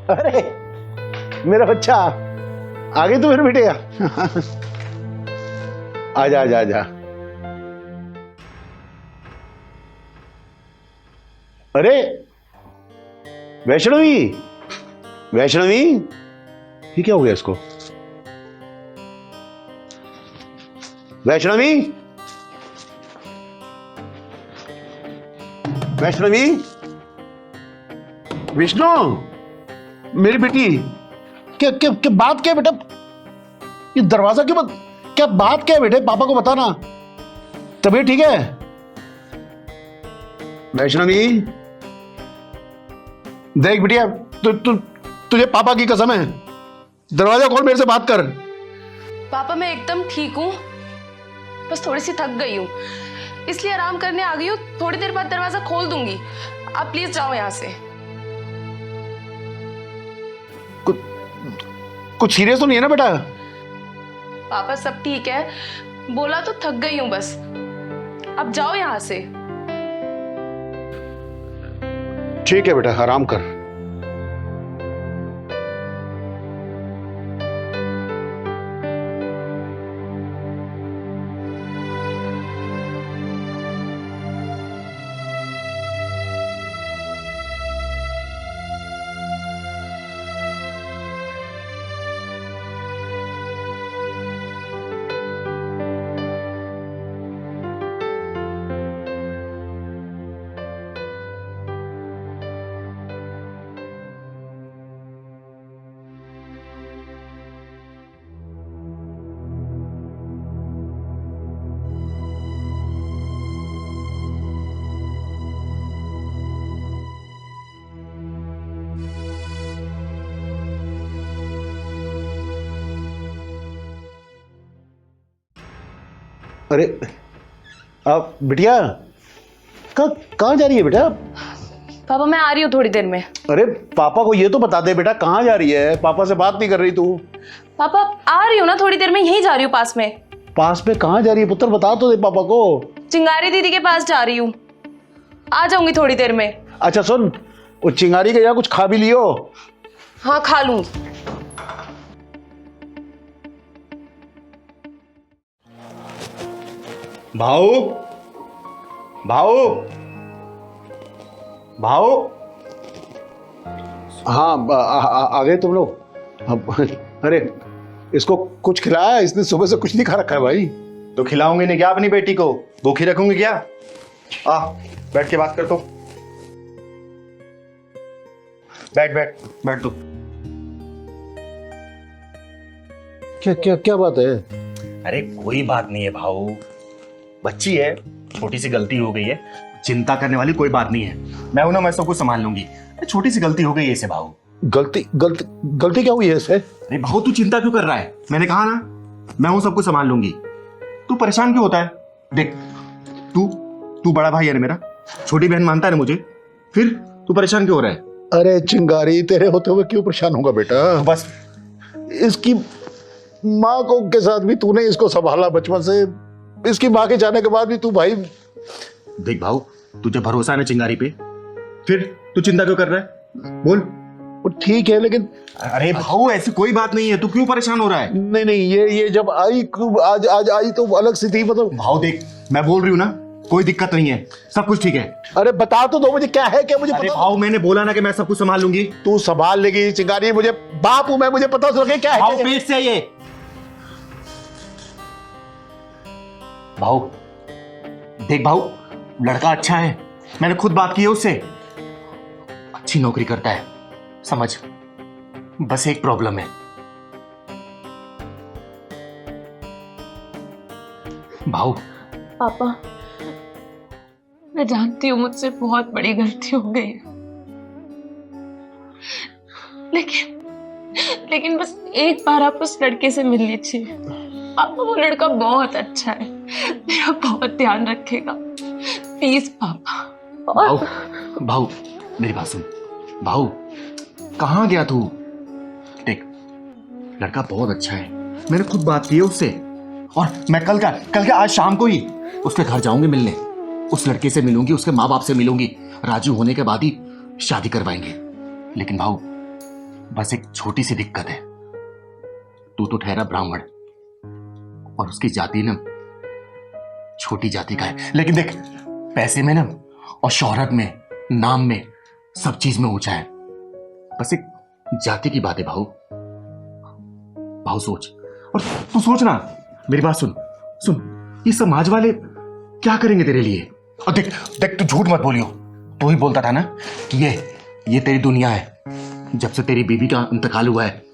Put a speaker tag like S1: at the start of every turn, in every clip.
S1: अरे मेरा बच्चा आ गई तू फिर बेटिया। आजा आजा आजा। अरे वैष्णवी, वैष्णवी ये क्या हो गया इसको? वैष्णवी, वैष्णवी, विष्णु मेरी बेटी, क्या क्या क्या बात क्या है बेटा? ये दरवाजा क्यों बंद? क्या बात क्या है बेटे? पापा को बताना। तबीयत ठीक है? वैष्णवी देख बिटिया, तुझे पापा की कसम है, दरवाजा खोल, मेरे से बात कर।
S2: पापा मैं एकदम ठीक हूँ, बस थोड़ी सी थक गई हूँ, इसलिए आराम करने आ गई हूँ। थोड़ी देर बाद दरवाजा खोल दूंगी, आप प्लीज जाओ यहाँ से।
S1: कुछ सीरियस तो नहीं है ना बेटा?
S2: पापा सब ठीक है, बोला तो थक गई हूँ बस, अब जाओ यहाँ से।
S1: ठीक है बेटा, आराम कर। अरे आप बिटिया कहाँ जा रही है बेटा?
S2: पापा मैं आ रही हूँ थोड़ी देर में।
S1: अरे पापा को ये तो बता दे बेटा, कहाँ जा रही है? पापा से बात नहीं कर रही तू?
S2: पापा आ रही हूँ ना थोड़ी देर में, यहीं जा रही हूँ पास में।
S1: पास में कहाँ जा रही है पुत्र? बता तो दे पापा को।
S2: चिंगारी दीदी के पास जा रही हूँ, आ जाऊंगी थोड़ी देर में।
S1: अच्छा सुन, वो चिंगारी के यहाँ कुछ खा भी लियो।
S2: हाँ खा लूंगी।
S1: भाऊ, भाऊ, भाऊ, हाँ आ गए तुम लोग? अरे इसको कुछ खिलाया? इसने सुबह से कुछ नहीं खा रखा है भाई।
S3: तो खिलाऊंगी नहीं क्या अपनी बेटी को? भूखी रखूंगी क्या? आ बैठ के बात कर। तो बैठ बैठ बैठ। तू
S1: क्या क्या क्या बात है?
S3: अरे कोई बात नहीं है भाऊ, बच्ची है, छोटी सी गलती हो गई है, चिंता करने वाली कोई बात नहीं है। मैं हूं ना, मैं सब कुछ संभाल लूंगी। छोटी सी गलती हो गई है इसे भाऊ।
S1: गलती गलती गलती क्या हुई है इसे?
S3: अरे भाऊ तू चिंता क्यों कर रहा है? मैंने कहा ना मैं हूं, सब कुछ संभाल लूंगी। तू परेशान क्यों होता है? देख तू बड़ा भाई है ना मेरा, छोटी बहन मानता है ना मुझे, फिर तू परेशान क्यों हो रहा है?
S1: अरे चिंगारी, तेरे होते हुए क्यों परेशान होगा बेटा?
S3: तो बस
S1: इसकी माँ को के साथ भी तूने इसको संभाला बचपन से, इसकी माँ के जाने के बाद भी तू भाई।
S3: देख भाऊ, तुझे भरोसा है ना चिंगारी पे, फिर तू चिंता क्यों कर रहा है? बोल।
S1: वो ठीक है लेकिन।
S3: अरे भाऊ ऐसी कोई बात नहीं है, तू क्यों परेशान हो रहा है?
S1: नहीं नहीं, ये जब आई आज आज आई तो अलग सी थी मतलब।
S3: भाऊ देख, मैं बोल रही हूँ ना, कोई दिक्कत नहीं है, सब कुछ ठीक है।
S1: अरे बता तो दो मुझे, क्या है क्या? मुझे
S3: अरे
S1: पता।
S3: भाऊ मैंने बोला ना कि मैं सब कुछ संभाल लूंगी।
S1: तू संभाल लेगी चिंगारी, मुझे बाप हूं मैं, मुझे पता तो लगे क्या है।
S3: भाऊ पेट से ये भाऊ देख भाऊ, लड़का अच्छा है, मैंने खुद बात की है उससे, अच्छी नौकरी करता है, समझ। बस एक प्रॉब्लम है। भाऊ।
S2: पापा मैं जानती हूँ मुझसे बहुत बड़ी गलती हो गई है, लेकिन बस एक बार आप उस लड़के से मिल लीजिए। पापा वो लड़का बहुत अच्छा है, मेरा बहुत ध्यान रखेगा, प्लीज पापा।
S3: भाऊ भाऊ मेरी बात सुन। भाऊ कहाँ गया तू? देख लड़का बहुत अच्छा है, मैंने खुद बात की है उससे, और मैं कल का आज शाम को ही उसके घर जाऊंगी मिलने, उस लड़के से मिलूंगी, उसके माँ बाप से मिलूंगी, राजी होने के बाद ही शादी करवाएंगे। लेकिन भाऊ बस एक छोटी सी दिक्कत है, तू तो ठहरा ब्राह्मण और उसकी जाति ना छोटी जाति का है, लेकिन देख पैसे में ना और शोहरत में, नाम में, सब चीज में ऊंचा है। बस एक जाति की बात है भाऊ। भाऊ सोच, और तू सोच ना, मेरी बात सुन सुन, ये समाज वाले क्या करेंगे तेरे लिए? और देख देख, तू झूठ मत बोलियो, तू ही बोलता था ना कि ये तेरी दुनिया है। जब से तेरी बीवी का इंतकाल हुआ है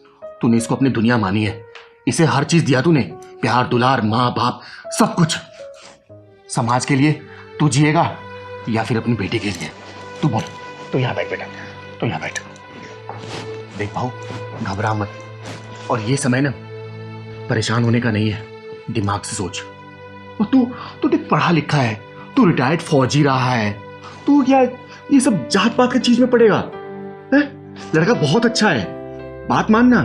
S3: तूने इसको अपनी दुनिया मानी है, इसे हर चीज दिया तूने, प्यार दुलार, माँ बाप, सब कुछ। समाज के लिए तू जिएगा या फिर अपनी बेटी के लिए? तू बोल। तो यहाँ बैठ बेटा, तो यहाँ बैठ। देख भाऊ, घबरा मत, और ये समय ना परेशान होने का नहीं है, दिमाग से सोच। और तू देख पढ़ा लिखा है, तू रिटायर्ड फौजी रहा है, तू क्या ये सब जात पात की चीज में पड़ेगा? लड़का बहुत अच्छा है, बात मानना।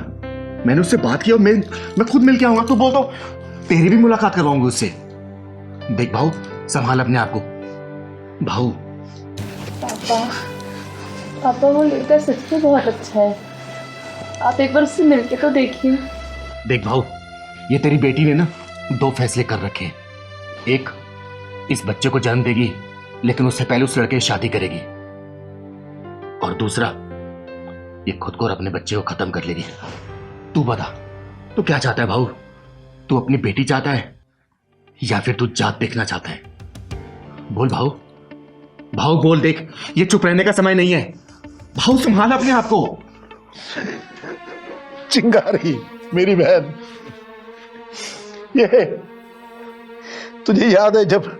S3: मैंने उससे बात की और मैं खुद मिल के आऊंगा। तू बोल तो तेरी भी मुलाकात करवाऊंगी उससे। देख भाऊ, संभाल अपने आप को। भाऊ
S2: पापा वो लड़का सच में बहुत अच्छा है, आप एक बार उससे मिलके तो देखिए।
S3: देख भाऊ, ये तेरी बेटी ने ना 2 फैसले कर रखे हैं। एक, इस बच्चे को जन्म देगी लेकिन उससे पहले उस लड़के से शादी करेगी, और दूसरा, ये खुद को और अपने बच्चे को खत्म कर लेगी। तू बता, तू क्या चाहता है भाऊ? तू अपनी बेटी चाहता है या फिर तू जात देखना चाहता है? बोल भाऊ, भाऊ बोल। देख, ये चुप रहने का समय नहीं है भाऊ, संभाल अपने आप को।
S1: चिंगारी मेरी बहन, ये तुझे याद है जब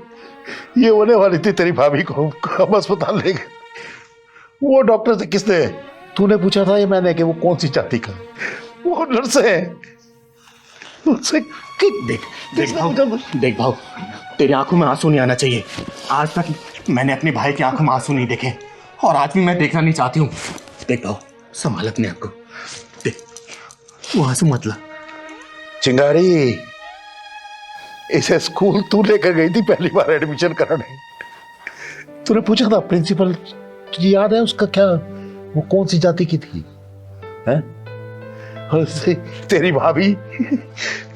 S1: ये होने वाली थी तेरी भाभी को, हम अस्पताल ले गए, वो डॉक्टर से किसने तूने पूछा था? ये मैंने कि वो कौन सी जाति का? वो नर्स है, उससे
S3: देख भाऊ, तेरी आंखों में आंसू नहीं आना चाहिए। आज तक मैंने अपने भाई की आंखों में आंसू नहीं देखे, और आज भी मैं देखना नहीं चाहती हूँ। देख भाऊ, संभाल अपने आप को। देख, वो आंसू मत ला।
S1: चिंगारी, इसे स्कूल तू लेकर गई थी पहली बार एडमिशन कराने, तूने पूछा था प्रिंसिपल, तुझे याद है उसका क्या, वो कौन सी जाति की थी? हैं? और तेरी भाभी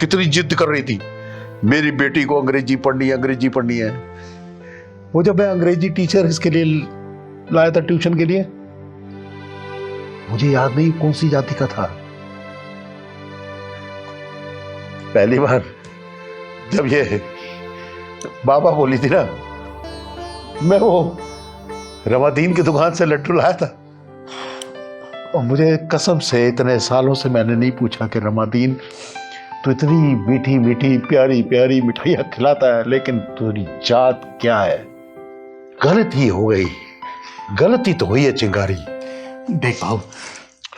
S1: कितनी जिद कर रही थी, मेरी बेटी को अंग्रेजी पढ़नी है। वो जब मैं अंग्रेजी टीचर इसके लिए लाया था ट्यूशन के लिए, मुझे याद नहीं कौन सी जाति का था। पहली बार जब ये बाबा बोली थी ना, मैं वो रमादीन की दुकान से लड्डू लाया था, और मुझे कसम से इतने सालों से मैंने नहीं पूछा कि रमादीन तो इतनी मीठी मीठी प्यारी प्यारी मिठाइयाँ खिलाता है, लेकिन तेरी जात क्या है? गलती हो गई, गलती तो हुई है चिंगारी।
S3: देख भाऊ,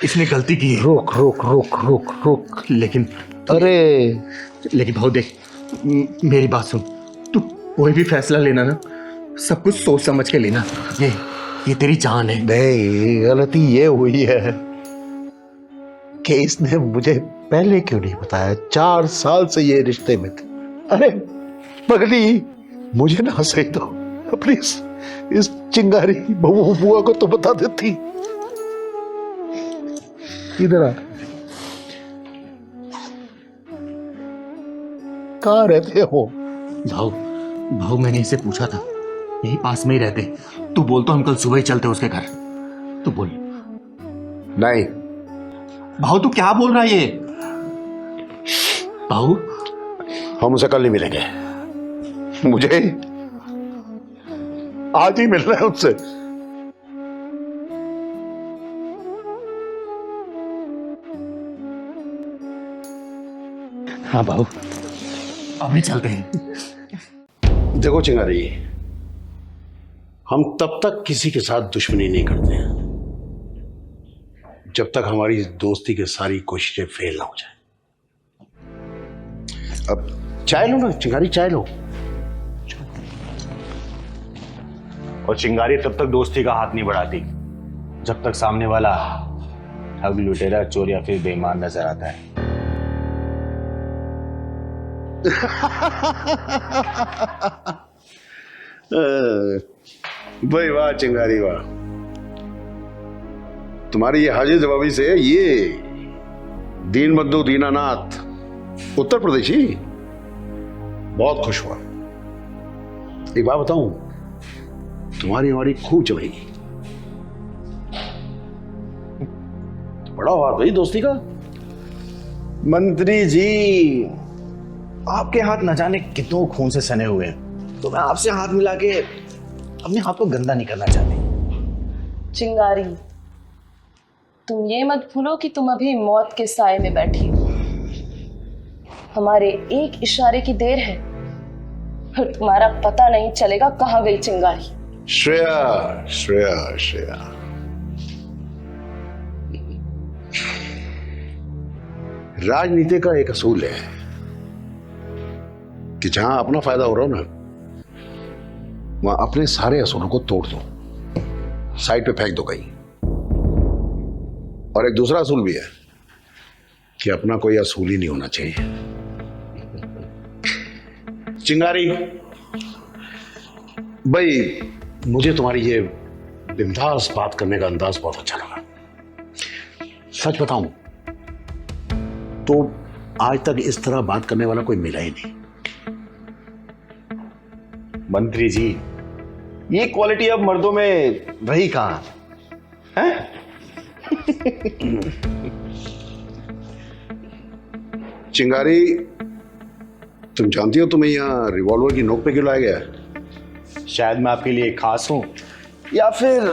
S3: इसने गलती की है।
S1: रोक रोक रोक रोक रोक।
S3: लेकिन भाऊ देख, मेरी बात सुन, तू कोई भी फैसला लेना ना, सब कुछ सोच समझ के लेना। ये तेरी जान है।
S1: नहीं, गलती ये हुई है कि इसने मुझे पहले क्यों नहीं बताया? 4 साल से ये रिश्ते में थे। अरे पगली, मुझे ना सही तो अपनी इस चिंगारी बहू बुआ को तो बता देती। इधर आ, कहाँ रहते हो?
S3: भाऊ मैंने इसे पूछा था, यही पास में ही रहते। तू बोल तो हम कल सुबह ही चलते उसके घर। तू बोल।
S1: नहीं
S3: भाऊ, तू क्या बोल रहा है ये? भाऊ,
S1: हम उसे कल नहीं मिलेंगे, मुझे आज ही मिलना है उससे।
S3: हाँ भाऊ, अभी चलते हैं।
S1: देखो चिंगारी, हम तब तक किसी के साथ दुश्मनी नहीं करते हैं जब तक हमारी दोस्ती की सारी कोशिशें फेल ना हो जाए। अब चाय लो ना चिंगारी, चाय लो।
S4: और चिंगारी तब तक दोस्ती का हाथ नहीं बढ़ाती जब तक सामने वाला ठग, लुटेरा, चोर या फिर बेईमान नजर आता है।
S1: भाई वाह चिंगारी वाह,
S5: तुम्हारी ये हाजिर जवाबी से ये दीन बंधु दीनानाथ उत्तर प्रदेशी बहुत खुश हुआ। एक बात बताऊं, तुम्हारी हमारी खूब चलेगी। बड़ा हुआ भाई दोस्ती का।
S3: मंत्री जी, आपके हाथ न जाने कितनों खून से सने हुए हैं, तो मैं आपसे हाथ मिला के अपने हाथ को गंदा नहीं करना चाहती।
S2: चिंगारी, तुम ये मत भूलो कि तुम अभी मौत के साए में बैठी हो। हमारे एक इशारे की देर है और तुम्हारा पता नहीं चलेगा कहाँ गई चिंगारी।
S5: श्रेया श्रेया श्रेया, राजनीति का एक असूल है कि जहां अपना फायदा हो रहा हो ना, वहां अपने सारे असूलों को तोड़ दो, साइड पे फेंक दो कहीं। और एक दूसरा असूल भी है कि अपना कोई असूल ही नहीं होना चाहिए। चिंगारी भाई, मुझे तुम्हारी ये बिंदास बात करने का अंदाज बहुत अच्छा लगा। सच बताऊं तो आज तक इस तरह बात करने वाला कोई मिला ही नहीं।
S3: मंत्री जी, ये क्वालिटी अब मर्दों में रही कहां है?
S5: चिंगारी, तुम जानती हो तुम्हें यहाँ रिवॉल्वर की नोक पे क्यों लाया गया है?
S3: शायद मैं आपके लिए खास हूं या फिर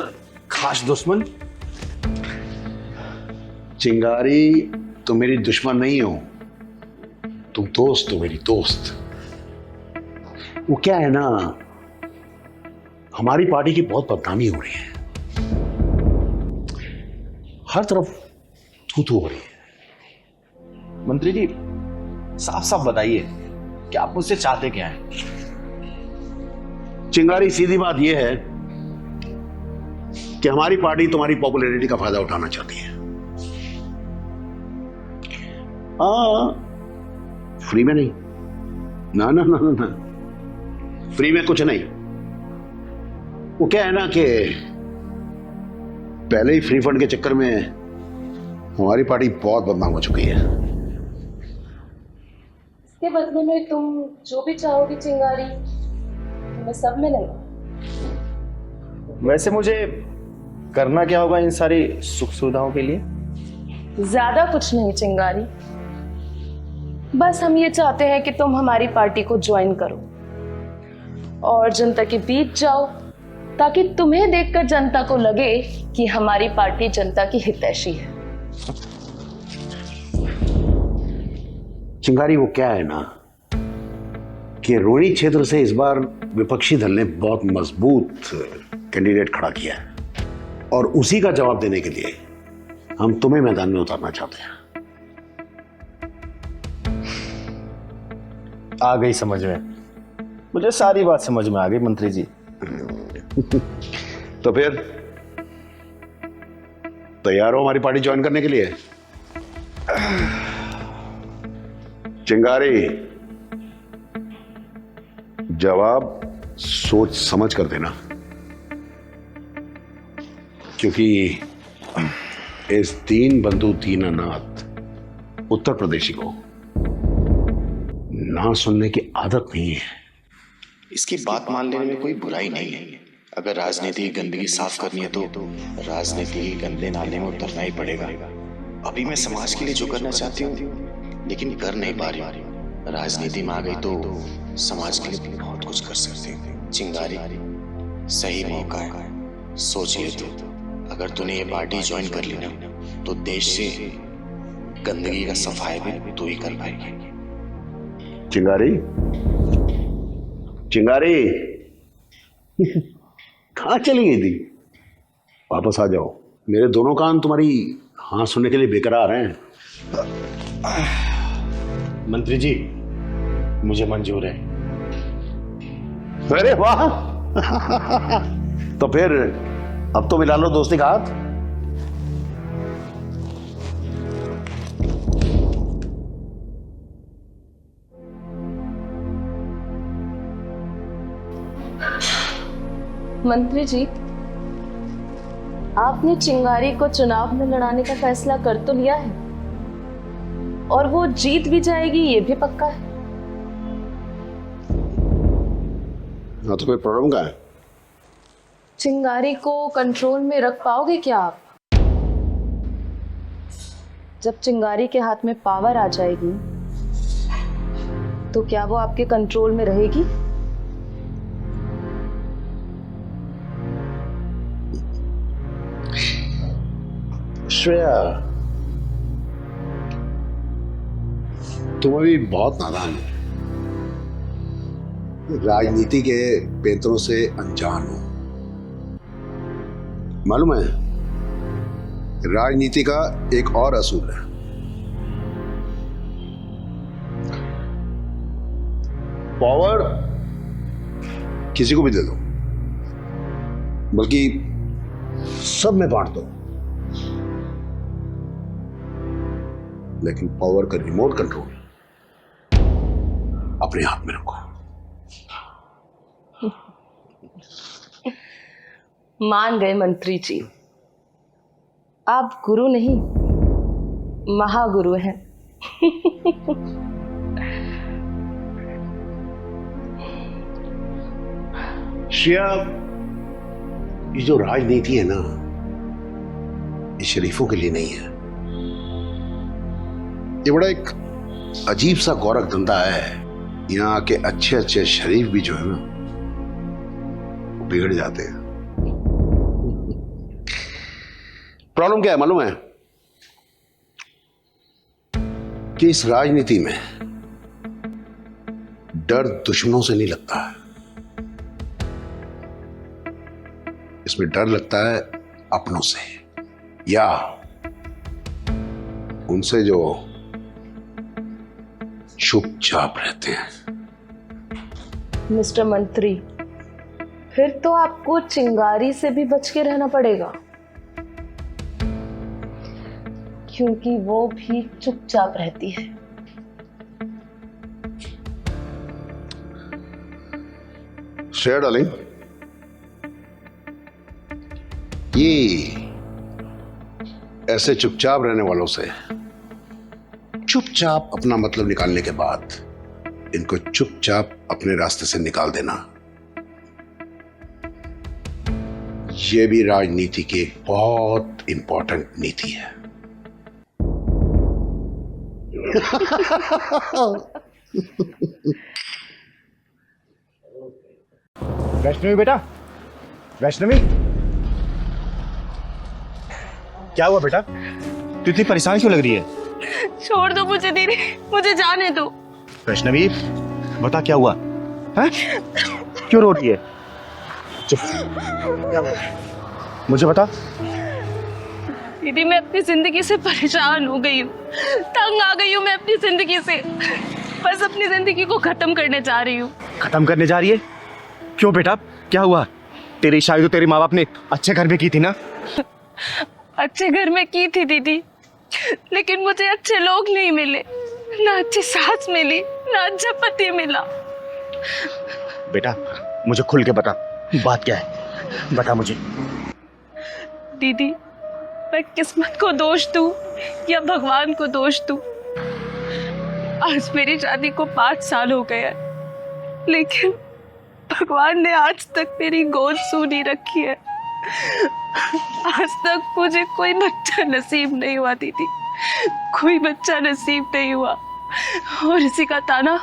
S3: खास दुश्मन।
S5: चिंगारी, तुम मेरी दुश्मन नहीं हो, तुम दोस्त हो, मेरी दोस्त। वो क्या है ना, हमारी पार्टी की बहुत बदनामी हो रही है, हर तरफ थू थू हो रही है।
S3: मंत्री जी, साफ साफ बताइए कि आप मुझसे चाहते क्या हैं?
S5: चिंगारी, सीधी बात यह है कि हमारी पार्टी तुम्हारी पॉपुलैरिटी का फायदा उठाना चाहती है। हाँ, फ्री में नहीं, ना ना ना ना, ना। फ्री में कुछ नहीं। वो क्या है ना कि पहले ही फ्री फंड के चक्कर में हमारी पार्टी बहुत बदनाम हो चुकी है।
S2: इसके बदले में तुम जो भी चाहोगी चिंगारी, तुम्हें सब मिलेगा।
S3: वैसे मुझे करना क्या होगा इन सारी सुख सुविधाओं के लिए?
S2: ज्यादा कुछ नहीं चिंगारी, बस हम ये चाहते हैं कि तुम हमारी पार्टी को ज्वाइन करो और जनता के बीच जाओ, ताकि तुम्हें देखकर जनता को लगे कि हमारी पार्टी जनता की हितैषी है।
S5: चिंगारी, वो क्या है ना कि रोहिणी क्षेत्र से इस बार विपक्षी दल ने बहुत मजबूत कैंडिडेट खड़ा किया है और उसी का जवाब देने के लिए हम तुम्हें मैदान में उतारना चाहते हैं।
S3: आ गई समझ में, मुझे सारी बात समझ में आ गई मंत्री जी।
S5: तो फिर तैयार हो हमारी पार्टी ज्वाइन करने के लिए? चिंगारी, जवाब सोच समझ कर देना, क्योंकि इस दीन बंधु दीनानाथ उत्तर प्रदेशी को ना सुनने की आदत नहीं है।
S6: इसकी बात मान लेने में कोई बुराई नहीं है। अगर राजनीति की गंदगी साफ करनी है तो राजनीति के गंदे नाले में उतरना ही पड़ेगा। अभी मैं समाज के लिए जो करना चाहती हूँ लेकिन कर नहीं पा रही हूँ। राजनीति में आ गई तो समाज के लिए बहुत कुछ कर सकती हूँ। चिंगारी, सही मौका है, सोच ले तू। अगर तूने ये पार्टी ज्वाइन कर ली ना तो देश से गंदगी का सफाई भी तू ही कर पाएगी।
S5: चिंगारी, चिंगारी, कहाँ चली गई थी? वापस आ जाओ, मेरे दोनों कान तुम्हारी हाँ सुनने के लिए बेकरार हैं।
S4: मंत्री जी, मुझे मंजूर है।
S5: अरे वाह! तो फिर अब तो मिला लो दोस्ती का हाथ।
S2: मंत्री जी, आपने चिंगारी को चुनाव में लड़ाने का फैसला कर तो लिया है, और वो जीत भी जाएगी ये भी पक्का है।
S5: हाँ, तो कोई प्रॉब्लम क्या है?
S2: चिंगारी को कंट्रोल में रख पाओगे क्या आप? जब चिंगारी के हाथ में पावर आ जाएगी तो क्या वो आपके कंट्रोल में रहेगी?
S5: श्रेया, तुम अभी बहुत नादान हो, राजनीति के पेंतरों से अनजान हो। मालूम है, राजनीति का एक और असूल है, पावर किसी को भी दे दो, बल्कि सब में बांट दो, लेकिन पावर का रिमोट कंट्रोल अपने हाथ में रखो।
S2: मान गए मंत्री जी, आप गुरु नहीं महागुरु हैं।
S5: श्रेया, ये जो राजनीति है ना, ये शरीफों के लिए नहीं है। ये बड़ा एक अजीब सा गौरव धंधा है। यहाँ के अच्छे अच्छे शरीफ भी जो है ना, वो बिगड़ जाते हैं। प्रॉब्लम क्या है मालूम है? कि इस राजनीति में डर दुश्मनों से नहीं लगता है, इसमें डर लगता है अपनों से, या उनसे जो चुपचाप रहते हैं।
S2: मिस्टर मंत्री, फिर तो आपको चिंगारी से भी बच के रहना पड़ेगा, क्योंकि वो भी चुपचाप रहती है।
S5: श्रेया डार्लिंग, ये ऐसे चुपचाप रहने वालों से चुपचाप अपना मतलब निकालने के बाद इनको चुपचाप अपने रास्ते से निकाल देना, ये भी राजनीति की एक बहुत इंपॉर्टेंट नीति है।
S3: वैष्णवी बेटा, वैष्णवी, क्या हुआ बेटा? तू इतनी परेशान क्यों लग रही है?
S2: छोड़ दो मुझे दीदी, मुझे जाने दो।
S3: वैष्णवी बता क्या हुआ है? क्यों रो रही है? चुप, मुझे बता।
S2: दीदी, मैं अपनी जिंदगी से परेशान हो गई हूँ, तंग आ गई हूँ मैं अपनी जिंदगी से। बस अपनी जिंदगी को खत्म करने जा रही हूँ।
S3: खत्म करने जा रही है? क्यों बेटा, क्या हुआ? तेरी शादी तो तेरे माँ बाप ने अच्छे घर में की थी ना?
S2: अच्छे घर में की थी दीदी, लेकिन मुझे अच्छे लोग नहीं मिले, ना अच्छी सास मिली, ना अच्छा पति मिला।
S3: बेटा मुझे खुल के बता, बात क्या है? बता मुझे।
S2: दीदी, मैं किस्मत को दोष दूं या भगवान को दोष दूं? आज मेरी शादी को 5 साल हो गए हैं, लेकिन भगवान ने आज तक मेरी गोद सूनी रखी है। आज तक मुझे कोई बच्चा नसीब नहीं हुआ दीदी, कोई बच्चा नसीब नहीं हुआ। और इसी का ताना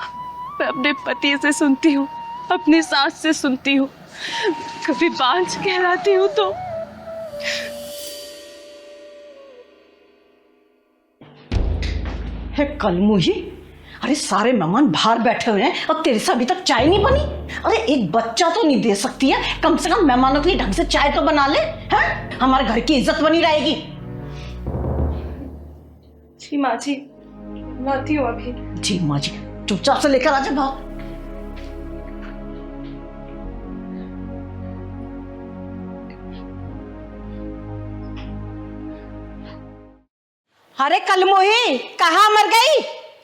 S2: मैं अपने पति से सुनती हूँ, अपनी सास से सुनती हूँ, कभी बांझ कहलाती हूँ तो।
S7: है कलमुही, अरे सारे मेहमान बाहर बैठे हुए हैं और तेरे से अभी तक चाय नहीं बनी। अरे एक बच्चा तो नहीं दे सकती है, कम से कम मेहमानों के लिए ढंग से चाय तो बना ले, हैं? हमारे घर की इज्जत बनी रहेगी।
S2: जी माँ जी, लाती हूँ अभी।
S7: जी माँ जी, चुपचाप से लेकर आ जा भाव। अरे कलमुही, कहाँ मर गई?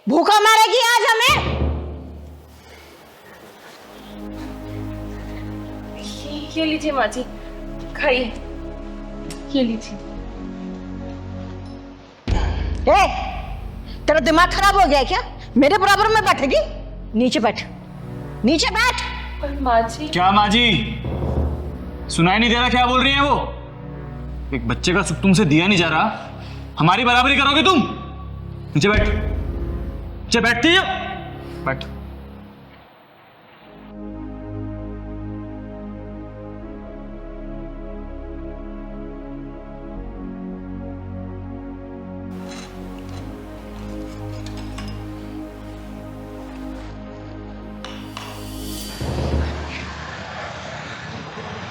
S7: भूखा मारेगी आज हमें।
S2: ये लीजिए माँ जी, खाइए। अकेली थी।
S7: ए, तेरा दिमाग खराब हो गया है क्या? मेरे बराबर में बैठेगी? नीचे बैठ, नीचे बैठ।
S2: पर माँ जी,
S3: क्या माँ जी, सुनाई नहीं दे रहा क्या बोल रही है वो? एक बच्चे का सुख तुमसे दिया नहीं जा रहा, हमारी बराबरी करोगे तुम? नीचे बैठ, नीचे बैठती है, बैठ।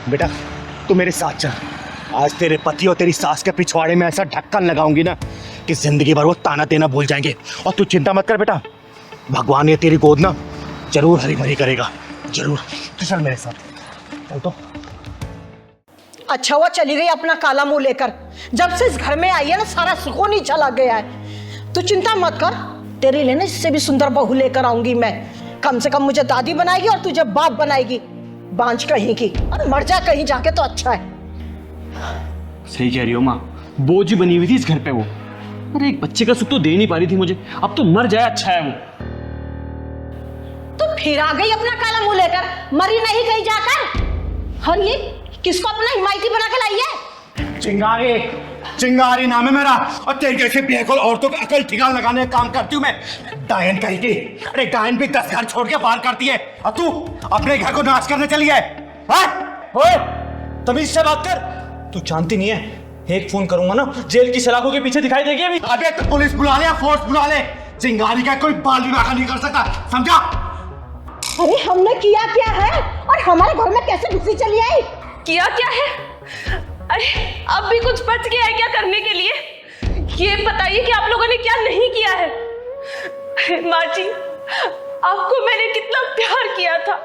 S4: बेटा तू मेरे साथ चल। आज तेरे पति और तेरी सास के पिछवाड़े में ऐसा ढक्कन लगाऊंगी ना कि जिंदगी भर वो ताना देना भूल जाएंगे। और तू चिंता मत कर बेटा, भगवान ये तेरी गोद ना जरूर हरी भरी करेगा, जरूर। तो चल मेरे साथ, चल तो।
S7: अच्छा हुआ चली गई अपना काला मुंह लेकर। जब से इस घर में आई है ना, सारा सुकून ही चला गया है। तू चिंता मत कर, तेरे लिए ना इससे भी सुंदर बहू लेकर आऊंगी मैं। कम से कम मुझे दादी बनाएगी और तुझे बाप बनाएगी। बांझ कहीं की, और मर जा कहीं जाके तो अच्छा है।
S3: सही कह रही हो माँ, बोझ ही बनी हुई थी इस घर पे वो। अरे एक बच्चे का सुख तो दे नहीं पा रही थी मुझे, अब तो मर जाए अच्छा है वो।
S7: तो फिर आ गई अपना काला मुंह लेकर, मरी नहीं कहीं जाकर। और ये किसको अपना हिमायती बना के लाई है?
S4: चिंगारी, चिंगारी नाम है मेरा। और तेरे जैसे बेअकल औरतों का अकल ठिकाना लगाने का काम करती हूँ मैं। डायन कही थी, अरे डायन भी 10 घर छोड़ के बाहर करती है, और तू अपने घर को नाश करने चली है।
S3: ओए, तमीज से बात कर। तू जानती नहीं है, एक फोन करूंगा ना जेल की सलाखों के पीछे दिखाई देगी अभी।
S4: अबे तो पुलिस बुला ले या फोर्स बुला ले, चिंगारी का कोई बाल भी बाका नहीं कर सकता, समझा?
S7: अरे हमने किया क्या है और हमारे घर में कैसे घुसी चली आई?
S2: किया क्या है? अरे अब भी कुछ बच गया है क्या करने के लिए? ये बताइए कि आप लोगों ने क्या नहीं किया है। माँ जी, आपको मैंने कितना प्यार किया था,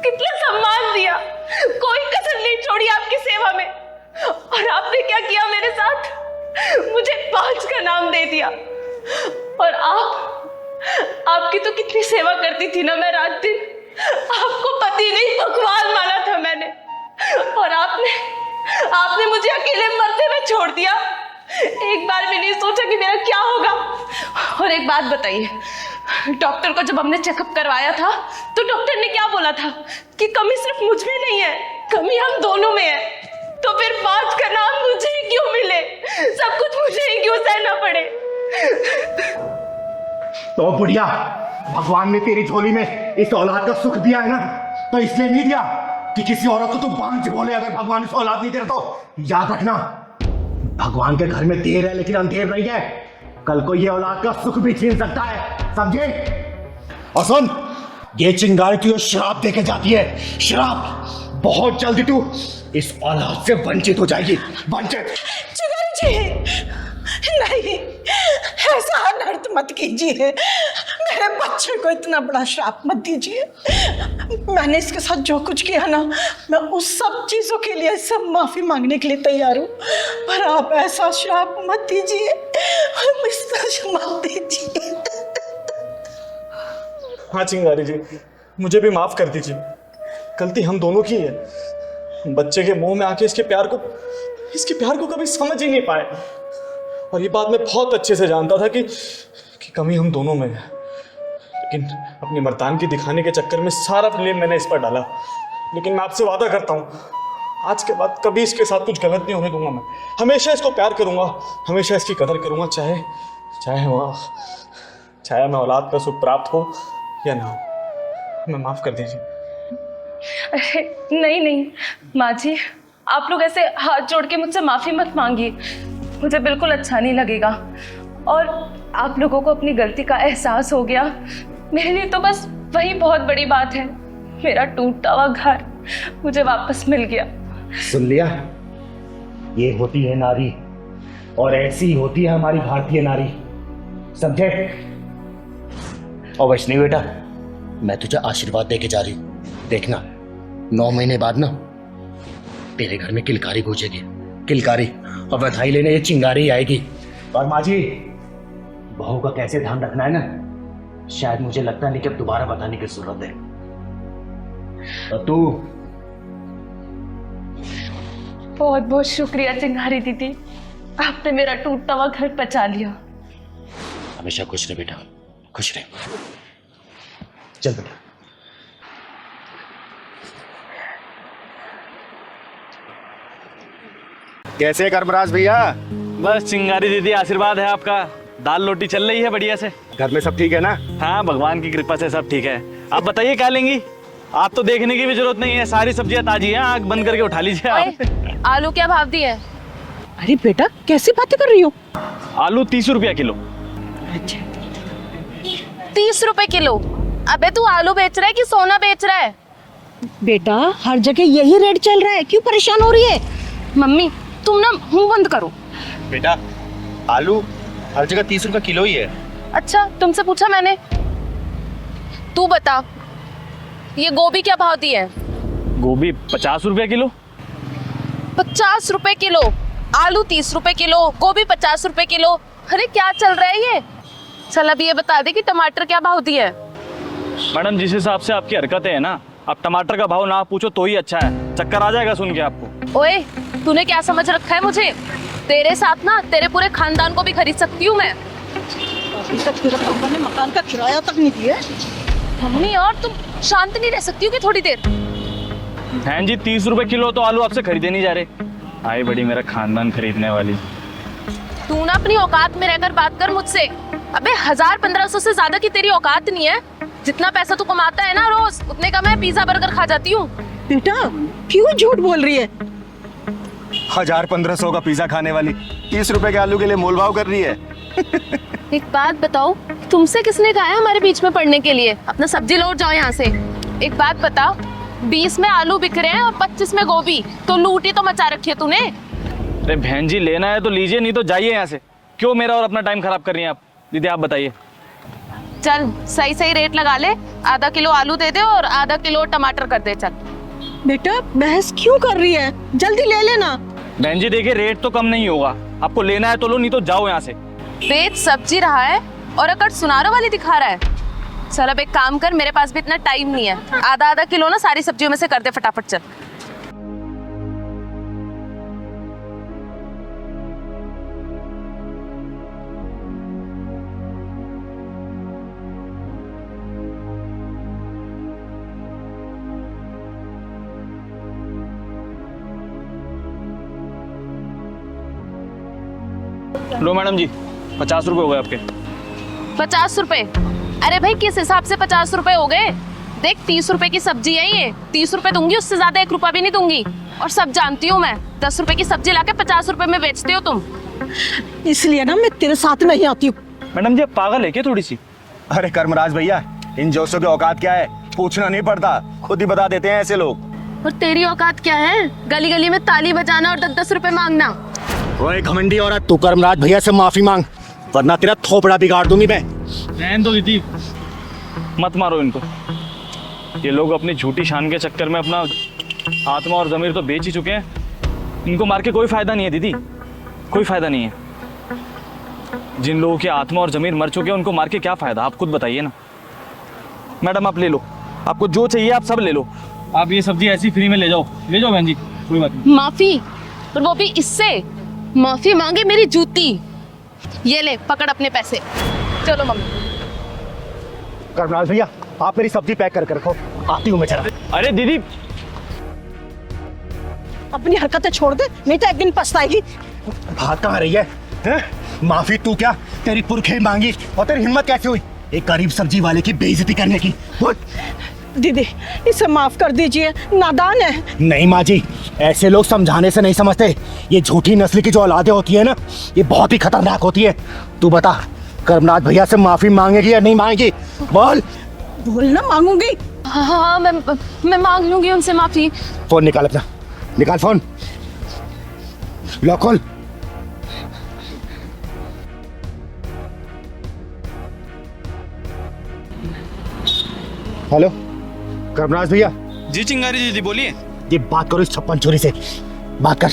S2: कितना सम्मान दिया, कोई कसर नहीं छोड़ी आपकी सेवा में। और आपने क्या किया मेरे साथ? मुझे बांझ का नाम दे दिया। और आपकी तो कितनी सेवा करती थी ना मैं रात दिन। आपको पति नहीं भगवान माना था मैंने, और आपने मुझे अकेले मरते हुए छोड़ दिया। एक बार भी नहीं सोचा कि मेरा क्या होगा। और एक बात बताइए, डॉक्टर को जब हमने चेकअप करवाया था तो डॉक्टर ने क्या बोला था कि कमी सिर्फ मुझ में नहीं है, कमी हम दोनों में है। तो फिर बात का नाम मुझे ही क्यों मिले? सब कुछ मुझे ही क्यों सहना पड़े?
S4: तो बुढ़िया, भगवान ने तेरी झोली में इस औलाद का सुख दिया है ना, तो इसलिए नहीं दिया कि किसी औरत को तू बांझ बोले। अगर भगवान इस औलाद नहीं दे रहा तो याद रखना, भगवान के घर में देर है लेकिन अंधेर नहीं है। कल को ये औलाद का सुख भी छीन सकता है, समझे? और सुन, ये चिंगारी तुझे श्राप देके जाती है, श्राप। बहुत जल्दी तू इस औलाद से वंचित हो जाएगी, वंचित।
S7: चिंगारी जी, नहीं, ऐसा अनर्थ मत कीजिए। मेरे बच्चे को इतना बड़ा श्राप मत दीजिए। मैंने इसके साथ जो कुछ किया ना, मैं उस सब चीजों के लिए सब माफी मांगने के लिए तैयार हूँ, पर आप ऐसा श्राप मत दीजिए, मत दीजिए।
S3: हाँ चिंगारी जी, मुझे भी माफ कर दीजिए, गलती हम दोनों की है। बच्चे के मुंह में आके इसके प्यार को कभी समझ ही नहीं पाए। और ये बात मैं बहुत अच्छे से जानता था कि कमी हम दोनों में है, लेकिन अपनी मर्दानगी दिखाने के चक्कर में सारा ब्लेम मैंने इस पर डाला। लेकिन मैं आपसे वादा करता हूँ, आज के बाद कभी इसके साथ कुछ गलत नहीं होने दूंगा। मैं हमेशा इसको प्यार करूंगा, हमेशा इसकी कदर करूंगा, चाहे मैं औलाद का सुख प्राप्त हो या ना हो। मैं माफ कर दीजिए।
S2: नहीं नहीं माँ जी, आप लोग ऐसे हाथ जोड़ के मुझसे माफी मत मांगिए, मुझे बिल्कुल अच्छा नहीं लगेगा। और आप लोगों को अपनी गलती का एहसास हो गया, मेरे लिए तो बस वही बहुत बड़ी बात है। मेरा टूटा हुआ घर मुझे वापस मिल गया।
S4: सुन लिया, ये होती है नारी, और ऐसी ही होती है हमारी भारतीय नारी, समझे? और वैष्णवी बेटा, मैं तुझे आशीर्वाद देके जा रही हूं। देखना 9 महीने बाद ना तेरे घर में किलकारी गूंजेगी, किलकारी, और बधाई लेने ये चिंगारी आएगी। और माँ जी, बहू का कैसे ध्यान रखना है ना, शायद मुझे लगता नहीं कि अब दोबारा बताने की जरूरत है। और
S2: बहुत बहुत शुक्रिया चिंगारी दीदी, आपने मेरा टूटा हुआ घर बचा लिया।
S4: हमेशा खुश रहे बेटा, खुश रहे। चल बेटा।
S3: कैसे कर्मराज भैया?
S8: बस चिंगारी दीदी आशीर्वाद है आपका, दाल रोटी चल रही है बढ़िया से।
S3: घर में सब ठीक है ना?
S8: हाँ भगवान की कृपा से सब ठीक है। आप बताइए क्या लेंगी? आप तो देखने की भी जरूरत नहीं है, सारी सब्जियां ताजी हैं, आग बंद करके उठा लीजिए आप।
S2: ओए, आलू क्या भाव दिए?
S7: अरे बेटा कैसी बातें कर रही हो?
S8: आलू 30 रुपया किलो।
S2: 30 रुपए किलो? अबे तू आलू बेच रहा है कि सोना बेच रहा है?
S7: बेटा हर जगह यही रेट चल रहा है, क्यों परेशान हो रही है?
S2: मम्मी तुम ना मुंह बंद करो।
S3: बेटा आलू हर जगह 30 रुपए किलो ही है।
S2: अच्छा तुमसे पूछा मैंने? तू बता, ये गोभी क्या भाव दी है?
S8: गोभी 50 रुपया किलो।
S2: 50 रुपए किलो? आलू 30 रुपए किलो, गोभी 50 रुपए किलो। अरे क्या चल रहा है ये? चल अब ये बता दे कि टमाटर क्या भाव दिया है?
S8: मैडम जिस हिसाब से आपकी हरकतें हैं ना, अब टमाटर का भाव ना पूछो तो ही अच्छा है, चक्कर आ जाएगा सुन के आपको।
S2: ओए तूने क्या समझ रखा है मुझे? तेरे साथ ना तेरे पूरे खानदान को भी खरीद सकती हूँ मैं।
S7: अभी तक तेरा पापा ने मकान का किराया तक नहीं दिया।
S2: मम्मी और तुम शांत नहीं रह सकती हो कि थोड़ी देर?
S8: बहन जी 30 रुपए किलो तो आलू आपसे खरीदे नहीं जा रहे। आई बड़ी मेरा खानदान खरीदने वाली।
S2: तू ना अपनी औकात में रहकर बात कर मुझसे। अबे 1000-1500 से ज्यादा की तेरी औकात नहीं है। जितना पैसा तू कमाता है ना रोज, उतने का मैं पिज्जा बर्गर खा जाती हूँ।
S7: बेटा क्यों झूठ बोल रही है?
S3: 1000-1500 का पिज्जा खाने वाली 30 रुपए के आलू के लिए मोलभाव कर रही है।
S2: एक बात बताओ, तुमसे किसने कहा है हमारे बीच में पड़ने के लिए? अपना सब्जी लौट जाओ यहाँ से। एक बात बता, 20 में आलू बिक रहे हैं और 25 में गोभी, तो लूटी तो मचा रखी है तूने।
S8: अरे बहन जी लेना है तो लीजिए, नहीं तो जाइए यहाँ से। क्यों मेरा और अपना टाइम खराब कर रही हैं आप? दीदी आप बताइए।
S2: चल सही सही रेट लगा ले, आधा किलो आलू दे दे और आधा किलो टमाटर कर दे। चल
S7: बेटा बहस क्यों कर रही है, जल्दी ले लेना।
S8: बहन जी देखिए रेट तो कम नहीं होगा, आपको लेना है तो लो, नहीं तो जाओ यहाँ से।
S2: बेच सब्जी रहा है और अकड़ सुनारों वाली दिखा रहा है। चल अब एक काम कर, मेरे पास भी इतना टाइम नहीं है, आधा आधा किलो ना सारी सब्जियों में से कर दे फटाफट। चल
S8: लो मैडम जी 50 रुपए हो गए आपके।
S2: 50 रुपए? अरे भाई किस हिसाब से 50 रुपए हो गए? देख 30 रुपए की सब्जी है ये, 30 रुपए दूंगी, उससे ज्यादा 1 रुपया भी नहीं दूंगी। और सब जानती हूँ मैं, 10 रुपए की सब्जी लाके 50 रुपए में बेचते हो तुम।
S7: इसलिए ना मैं तेरे साथ नहीं आती हूँ।
S8: मैडम जी आप पागल है क्या थोड़ी सी?
S3: अरे कर्मराज भैया इन जोशों की औकात क्या है, पूछना नहीं पड़ता, खुद ही बता देते हैं ऐसे लोग।
S2: और तेरी औकात क्या है? गली गली में ताली बजाना और 10-10 रुपए मांगना।
S4: ओए घमंडी औरत, तू कर्मराज भैया से माफी मांग, वरना तेरा थोपड़ा बिगाड़ दूंगी मैं।
S8: रहने दो दीदी, मत मारो इनको। ये लोग अपनी झूठी शान के चक्कर में अपना आत्मा और जमीर तो बेच ही चुके हैं। इनको मार के कोई फायदा नहीं है दीदी, कोई फायदा नहीं है। जिन लोगों की आत्मा और जमीर मर चुके हैं उनको मार के क्या फायदा, आप खुद बताइए ना। मैडम आप ले लो, आपको जो चाहिए आप सब ले लो। आप ये सब्जी ऐसी फ्री में ले जाओ बहन जी, कोई बात नहीं।
S2: माफी? और वो भी इससे? माफी मांगे मेरी जूती। ये ले पकड़ अपने पैसे। चलो मम्मी।
S4: कर्मराज भैया आप मेरी सब्जी पैक करके रखो, आती हूँ मैं जरा।
S8: अरे दीदी
S7: अपनी हरकतें छोड़ दे, नहीं तो एक दिन पछताएगी।
S4: भाग कहाँ रही है, हैं? माफी तू क्या, तेरी पुरखे मांगी और तेरी हिम्मत कैसे हुई एक गरीब सब्जी वाले की बेइज्जती करने की? बोल।
S7: दीदी इसे माफ कर दीजिए, नादान है।
S4: नहीं माँ जी, ऐसे लोग समझाने से नहीं समझते। ये झूठी नस्ल की जो औलादें होती है ना, ये बहुत ही खतरनाक होती है। तू बता कर्मनाथ भैया से माफी मांगेगी या नहीं मांगेगी? बोल।
S7: बोल ना, मांगूंगी।
S2: हाँ मैं मांग लूंगी उनसे माफी।
S4: फोन निकाल अपना, निकाल फोन, लॉक खोल। हेलो कर्मराज भैया।
S8: जी चिंगारी दीदी बोलिए।
S4: ये बात करो इस 56 छोरी से, बात कर,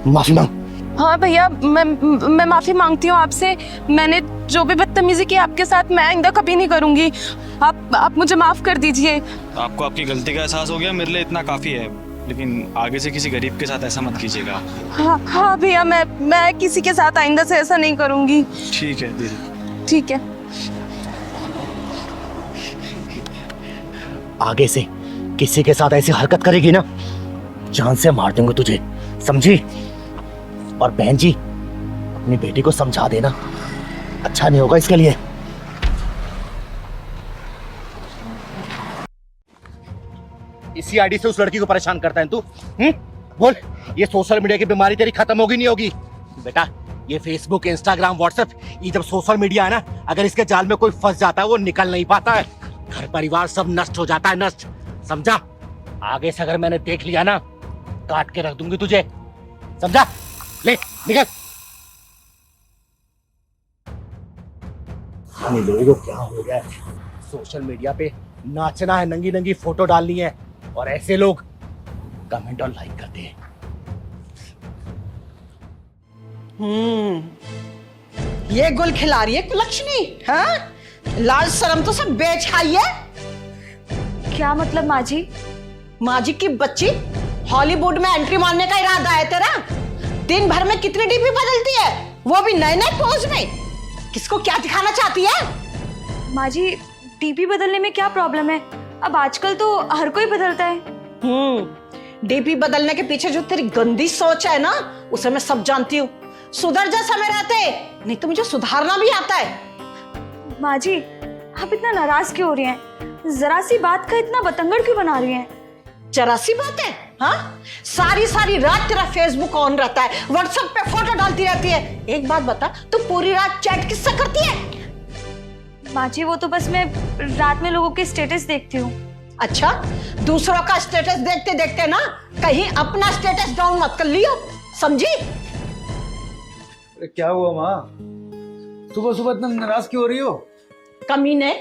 S4: माफी मांग।
S2: हाँ भैया मैं माफी मांगती हूँ आपसे। मैंने जो भी बदतमीजी की आपके साथ, मैं आइंदा कभी नहीं करूंगी। आप मुझे माफ कर दीजिए।
S8: आपको आपकी गलती का एहसास हो गया, मेरे लिए इतना काफी है। लेकिन आगे से किसी गरीब के साथ ऐसा मत कीजिएगा।
S2: हाँ हाँ भैया, मैं किसी के साथ आइंदा से ऐसा नहीं करूंगी।
S8: ठीक है दीदी।
S2: ठीक है।
S4: आगे से किसी के साथ ऐसी हरकत करेगी ना, जान से मार दूंगा तुझे, समझी? और बहन जी, अपनी बेटी को समझा देना, अच्छा नहीं होगा इसके लिए। इसी आईडी से उस लड़की को परेशान करता है तू? बोल, ये सोशल मीडिया की बीमारी तेरी खत्म होगी नहीं होगी? बेटा, ये फेसबुक, इंस्टाग्राम, व्हाट्सएप, ये जब सोशल मीडिया है ना, अगर इसके जाल में कोई फंस जाता है वो निकल नहीं पाता है, घर परिवार सब नष्ट हो जाता है, नष्ट, समझा? आगे से अगर मैंने देख लिया ना, काट के रख दूंगी तुझे, समझा? ले निकल। लोगों को क्या हो गया है, सोशल मीडिया पे नाचना है, नंगी नंगी फोटो डालनी है, और ऐसे लोग कमेंट और लाइक करते हैं।
S7: ये गुल खिला रही है कुलक्षणी, हाँ? लाज शर्म तो सब बेच खाई है।
S2: क्या मतलब माँ जी?
S7: माँ जी की बच्ची, हॉलीवुड में एंट्री मारने का इरादा है तेरा? दिन भर में कितनी डीपी बदलती है, वो भी नए नए पोज में। किसको क्या दिखाना चाहती है?
S9: माँ जी, डीपी बदलने में क्या प्रॉब्लम है? अब आजकल तो हर कोई बदलता है।
S7: डीपी बदलने के पीछे जो तेरी गंदी सोच है ना, उसे मैं सब जानती हूँ। सुधर जा समय रहते, नहीं तो मुझे सुधारना भी आता है।
S9: माँ जी, आप इतना नाराज क्यों हो रही हैं? जरा सी बात का इतना बतंगड़ क्यों बना रही हैं?
S7: जरा सी बात है, हाँ? सारी सारी रात तेरा फेसबुक ऑन रहता है, व्हाट्सएप पे फोटो डालती रहती है। एक बात बता, तू पूरी रात चैट किससे करती है?
S9: माँ जी, वो तो बस मैं रात में लोगों के स्टेटस देखती हूँ।
S7: अच्छा, दूसरों का स्टेटस देखते देखते ना कहीं अपना स्टेटस डाउन मत कर लियो, समझी?
S10: क्या हुआ माँ, सुबह सुबह इतना नाराज क्यों हो रही हो?
S7: कमीने,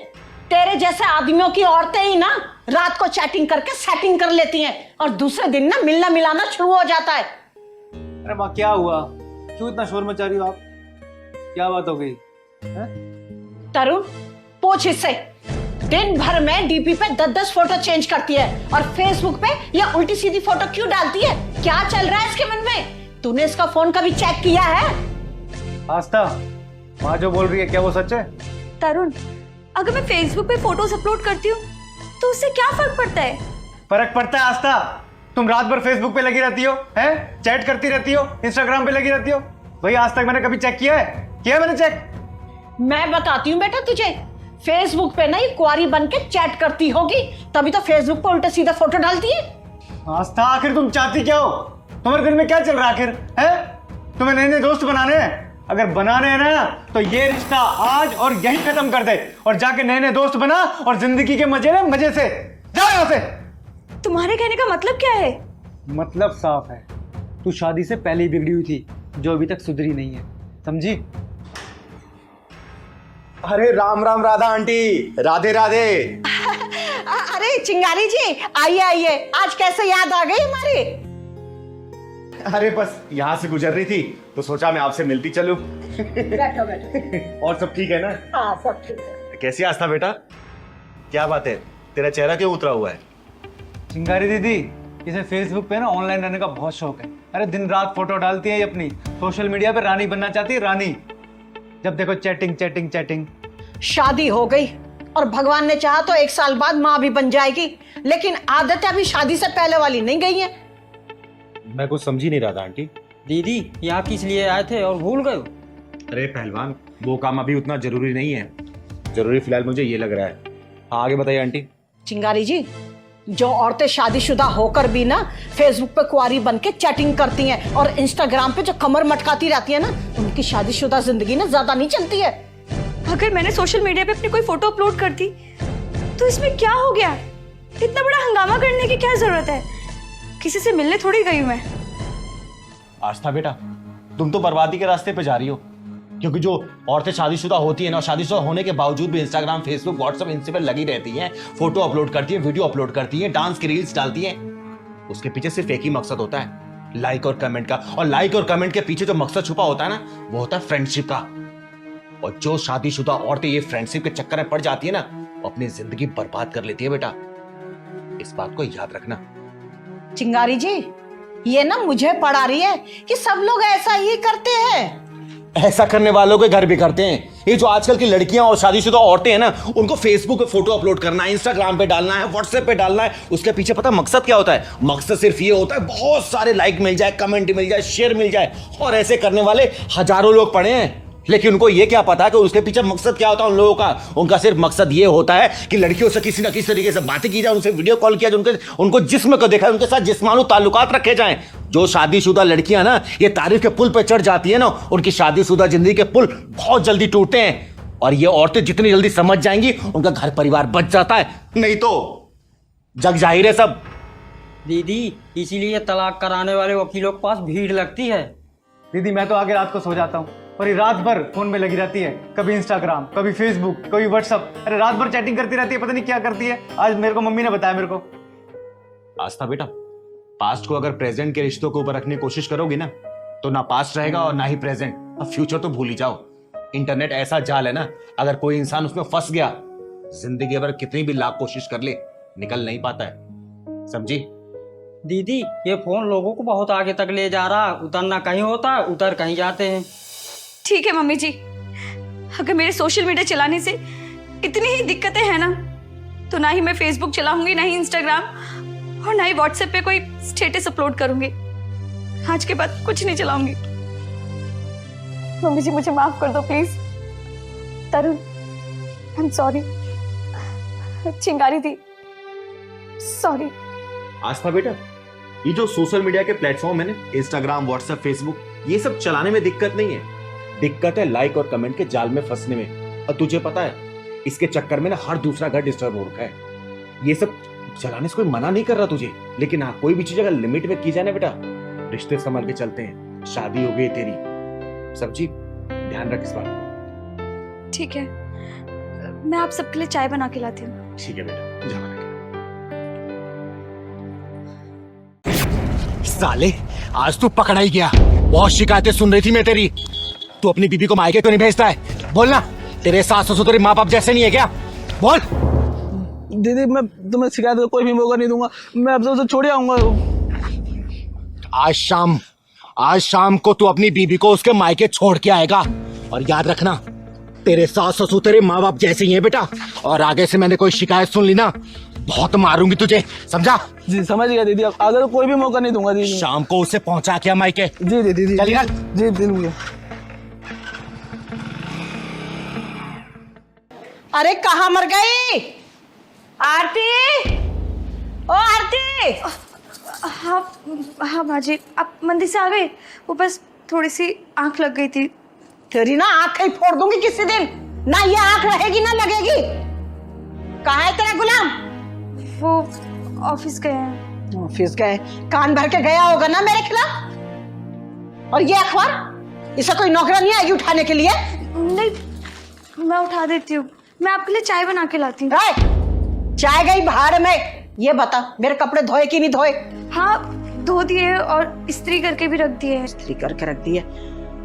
S7: तेरे जैसे आदमियों की औरतें ही ना रात को चैटिंग करके सेटिंग कर लेती हैं, और दूसरे दिन ना मिलना मिलाना शुरू हो जाता है।
S10: अरे माँ, क्या हुआ? क्यों इतना शोर मचा रही हो आप? क्या बात हो गई?
S7: तरुण, पूछ इससे। दिन भर में डीपी पे 10-10 फोटो चेंज करती है, और फेसबुक पे ये उल्टी सीधी फोटो क्यों डालती है? क्या चल रहा है इसके मन में? तूने इसका फोन कभी चेक किया है?
S10: आस्था, माँ जो बोल रही है क्या वो सच है?
S9: तरुण, अगर मैं फेसबुक पे फोटोज अपलोड करती हूँ तो उससे क्या फर्क पड़ता है?
S10: फर्क पड़ता है आस्था। तुम रात भर फेसबुक पे लगी रहती हो, हैं? चैट करती रहती हो, इंस्टाग्राम पे लगी रहती हो। भाई आज तक मैंने कभी चेक किया है? किया मैंने चेक?
S7: मैं बताती हूँ बेटा तुझे, फेसबुक पे ना ये कुंवारी बन के चैट करती होगी, तभी तो फेसबुक पे उल्टा सीधा फोटो डालती है।
S10: आस्था, आखिर तुम चाहती क्या हो? तुम्हारे दिल में क्या चल रहा है आखिर, है? तुम्हें नए नए दोस्त बनाने हैं? अगर बनाने हैं ना तो ये रिश्ता आज और यहीं खत्म कर दे, और जाके नए नए दोस्त बना और जिंदगी के मजे ले, मजे से। जाओ यहाँ से।
S9: तुम्हारे कहने का मतलब क्या है?
S10: मतलब साफ है, तू शादी से पहले ही बिगड़ी हुई थी, जो अभी तक सुधरी नहीं है, समझी?
S3: अरे राम राम राधा आंटी, राधे राधे।
S7: अरे चिंगारी जी, आइए आइए, आज कैसे याद आ गई हमारी?
S3: अरे बस यहाँ से गुजर रही थी तो सोचा मैं आपसे मिलती चलूं।
S7: बैठो बैठो।
S3: और सब ठीक है ना?
S7: हाँ सब ठीक है।
S3: कैसी आस्था बेटा, क्या बात है, तेरा चेहरा क्यों उतरा हुआ है?
S10: चिंगारी दीदी, इसे फेसबुक पे ना ऑनलाइन रहने का बहुत शौक है। अरे दिन रात फोटो डालती है ये अपनी, सोशल मीडिया पे रानी बनना चाहती है, रानी। जब देखो चैटिंग चैटिंग चैटिंग।
S7: शादी हो गई और भगवान ने चाहा तो 1 साल बाद माँ भी बन जाएगी, लेकिन आदतें अभी शादी से पहले वाली नहीं गई हैं।
S3: मैं कुछ समझी नहीं रहा था आंटी।
S11: दीदी, यहाँ किस लिए आए थे और भूल गए?
S3: अरे पहलवान, वो काम अभी उतना जरूरी नहीं है, जरूरी फिलहाल मुझे ये लग रहा है। हाँ आगे बताइए आंटी।
S7: चिंगारी जी, जो औरतें शादीशुदा होकर भी ना फेसबुक पे कुंवारी बन के चैटिंग करती हैं और इंस्टाग्राम पे जो कमर मटकाती रहती है ना, उनकी शादीशुदा जिंदगी ना ज्यादा नहीं चलती है।
S9: अगर मैंने सोशल मीडिया पे अपनी कोई फोटो अपलोड कर दी तो इसमें क्या हो गया? इतना बड़ा हंगामा करने की क्या जरूरत है? किसी से मिलने थोड़ी गई मैं।
S3: आस्था बेटा, तुम तो बर्बादी के रास्ते पे जा रही हो, क्योंकि जो औरतें शादीशुदा होती हैं ना, शादीशुदा होने के बावजूद भी इंस्टाग्राम, फेसबुक, व्हाट्सएप, इनसे पे लगी रहती हैं, फोटो अपलोड करती हैं, वीडियो अपलोड करती हैं, डांस की रील्स डालती हैं, उसके पीछे सिर्फ एक ही मकसद होता है, लाइक और कमेंट का। और लाइक और कमेंट के पीछे जो मकसद छुपा होता है ना, वो होता है फ्रेंडशिप का। और जो शादीशुदा औरतें ये फ्रेंडशिप के चक्कर में पड़ जाती है ना, वो अपनी जिंदगी बर्बाद कर लेती है बेटा, इस बात को याद रखना।
S7: चिंगारी जी, ये ना मुझे पढ़ा रही है कि सब लोग ऐसा ही करते हैं।
S3: ऐसा करने वालों के घर भी करते हैं। ये जो आजकल की लड़कियां और शादीशुदा औरतें हैं ना, उनको फेसबुक पे फोटो अपलोड करना है, इंस्टाग्राम पे डालना है, व्हाट्सएप पे डालना है। उसके पीछे पता मकसद क्या होता है? मकसद सिर्फ ये होता है बहुत सारे लाइक मिल जाए, कमेंट मिल जाए, शेयर मिल जाए। और ऐसे करने वाले हजारों लोग पड़े हैं, लेकिन उनको ये क्या पता कि उसके पीछे मकसद क्या होता है उन लोगों का। उनका सिर्फ मकसद ये होता है कि लड़कियों से किसी ना किसी तरीके से बातें की जाए, उनसे वीडियो कॉल किया जाए, उनको जिस्म को देखा, उनके साथ जिस्मानी ताल्लुकात रखे जाएं। जो शादीशुदा लड़कियां ना ये तारीफ के पुल पे चढ़ जाती है ना, उनकी शादीशुदा जिंदगी के पुल बहुत जल्दी टूटते हैं। और ये औरतें जितनी जल्दी समझ जाएंगी, उनका घर परिवार बच जाता है, नहीं तो जग जाहिर है सब।
S11: दीदी, इसीलिए तलाक कराने वाले वकीलों के पास भीड़ लगती है।
S10: दीदी मैं तो आगे रात को सो जाता हूँ और ये रात भर फोन में लगी रहती है, कभी इंस्टाग्राम, कभी फेसबुक, कभी व्हाट्सअप। अरे रात भर चैटिंग करती रहती है, पता नहीं क्या करती है। आज मेरे को मम्मी ने बताया मेरे को।
S3: आस्था बेटा, पास्ट को अगर प्रेजेंट के रिश्तों के ऊपर रखने की कोशिश करोगी ना, तो ना पास्ट रहेगा और ना ही प्रेजेंट। अब फ्यूचर तो भूल ही जाओ। इंटरनेट ऐसा जाल है ना, अगर कोई इंसान उसमें फंस गया, जिंदगी भर कितनी भी लाख कोशिश कर ले, निकल नहीं पाता है। समझी?
S11: दीदी, ये फोन लोगों को बहुत आगे तक ले जा रहा है। उतरना कहीं होता है, उतर कहीं जाते हैं।
S9: ठीक है मम्मी जी, अगर मेरे सोशल मीडिया चलाने से इतनी ही दिक्कतें हैं ना, तो ना ही मैं फेसबुक चलाऊंगी, ना ही इंस्टाग्राम और ना ही व्हाट्सएप पे कोई स्टेटस अपलोड करूंगी। आज के बाद कुछ नहीं चलाऊंगी। मम्मी जी मुझे माफ कर दो please. Tarun, I am sorry. चिंगारी दी, सॉरी।
S3: आस्था बेटा, ये जो सोशल मीडिया के प्लेटफॉर्म है ना, इंस्टाग्राम, व्हाट्सएप, फेसबुक, ये सब चलाने में दिक्कत नहीं है। दिक्कत है लाइक और कमेंट के जाल में फंसने में। और तुझे पता है, इसके चक्कर में ना हर दूसरा घर डिस्टर्ब हो रखा है। ये सब चलाने से कोई मना नहीं कर रहा तुझे, लेकिन हाँ, कोई भी चीज अगर लिमिट में की जाए ना बेटा, रिश्ते संभल के चलते हैं। शादी हो गई तेरी, सब्जी, ध्यान रख इस बात।
S9: ठीक है, मैं आप सबके लिए चाय बना के लाती हूँ।
S3: ठीक है बेटा, जा बना के। साले, आज तू पकड़ा ही गया। बहुत शिकायतें सुन रही थी मैं तेरी। तू अपनी बीबी को मायके क्यों नहीं भेजता है? बोलना, तेरे सास ससुर तेरे माँ बाप जैसे नहीं है क्या? बोल।
S12: दीदी, मैं तुम्हें शिकायत का कोई भी मौका नहीं दूंगा। मैं अब तो छोड़ आऊंगा।
S3: आज शाम को तू अपनी बीबी को उसके मायके छोड़ के आएगा। और याद रखना, तेरे सास ससुर तेरे माँ बाप जैसे ही हैं बेटा। और आगे से मैंने कोई शिकायत सुन ली ना, बहुत मारूंगी तुझे, समझा?
S12: जी समझ गया दीदी, अब आगे तो कोई भी मौका नहीं दूंगा दीदी।
S3: शाम को उसे पहुंचा के मायके।
S12: जी दीदी,
S3: चलिए
S12: जी दीदी।
S7: अरे कहाँ मर गई आरती? ओ आरती!
S9: हाँ हाँ बाजी, आप मंदिर से आ गए? वो बस थोड़ी सी आंख लग गई थी।
S7: तेरी ना आंख ही फोड़ दूंगी किसी दिन। ना ये आंख रहेगी ना लगेगी। कहाँ है तेरा गुलाम?
S9: वो ऑफिस गए हैं।
S7: ऑफिस गए? कान भर के गया होगा ना मेरे खिलाफ। और ये अखबार, इसे कोई नौकरानी आएगी उठाने के लिए?
S9: नहीं, मैं उठा देती हूँ। मैं आपके लिए चाय बना के लाती हूँ।
S7: चाय गई भाड़ में। ये बता, मेरे कपड़े धोए कि नहीं धोए?
S9: हाँ, धो दिए और इस्त्री करके भी रख दिए।
S7: इस्त्री करके रख दिए?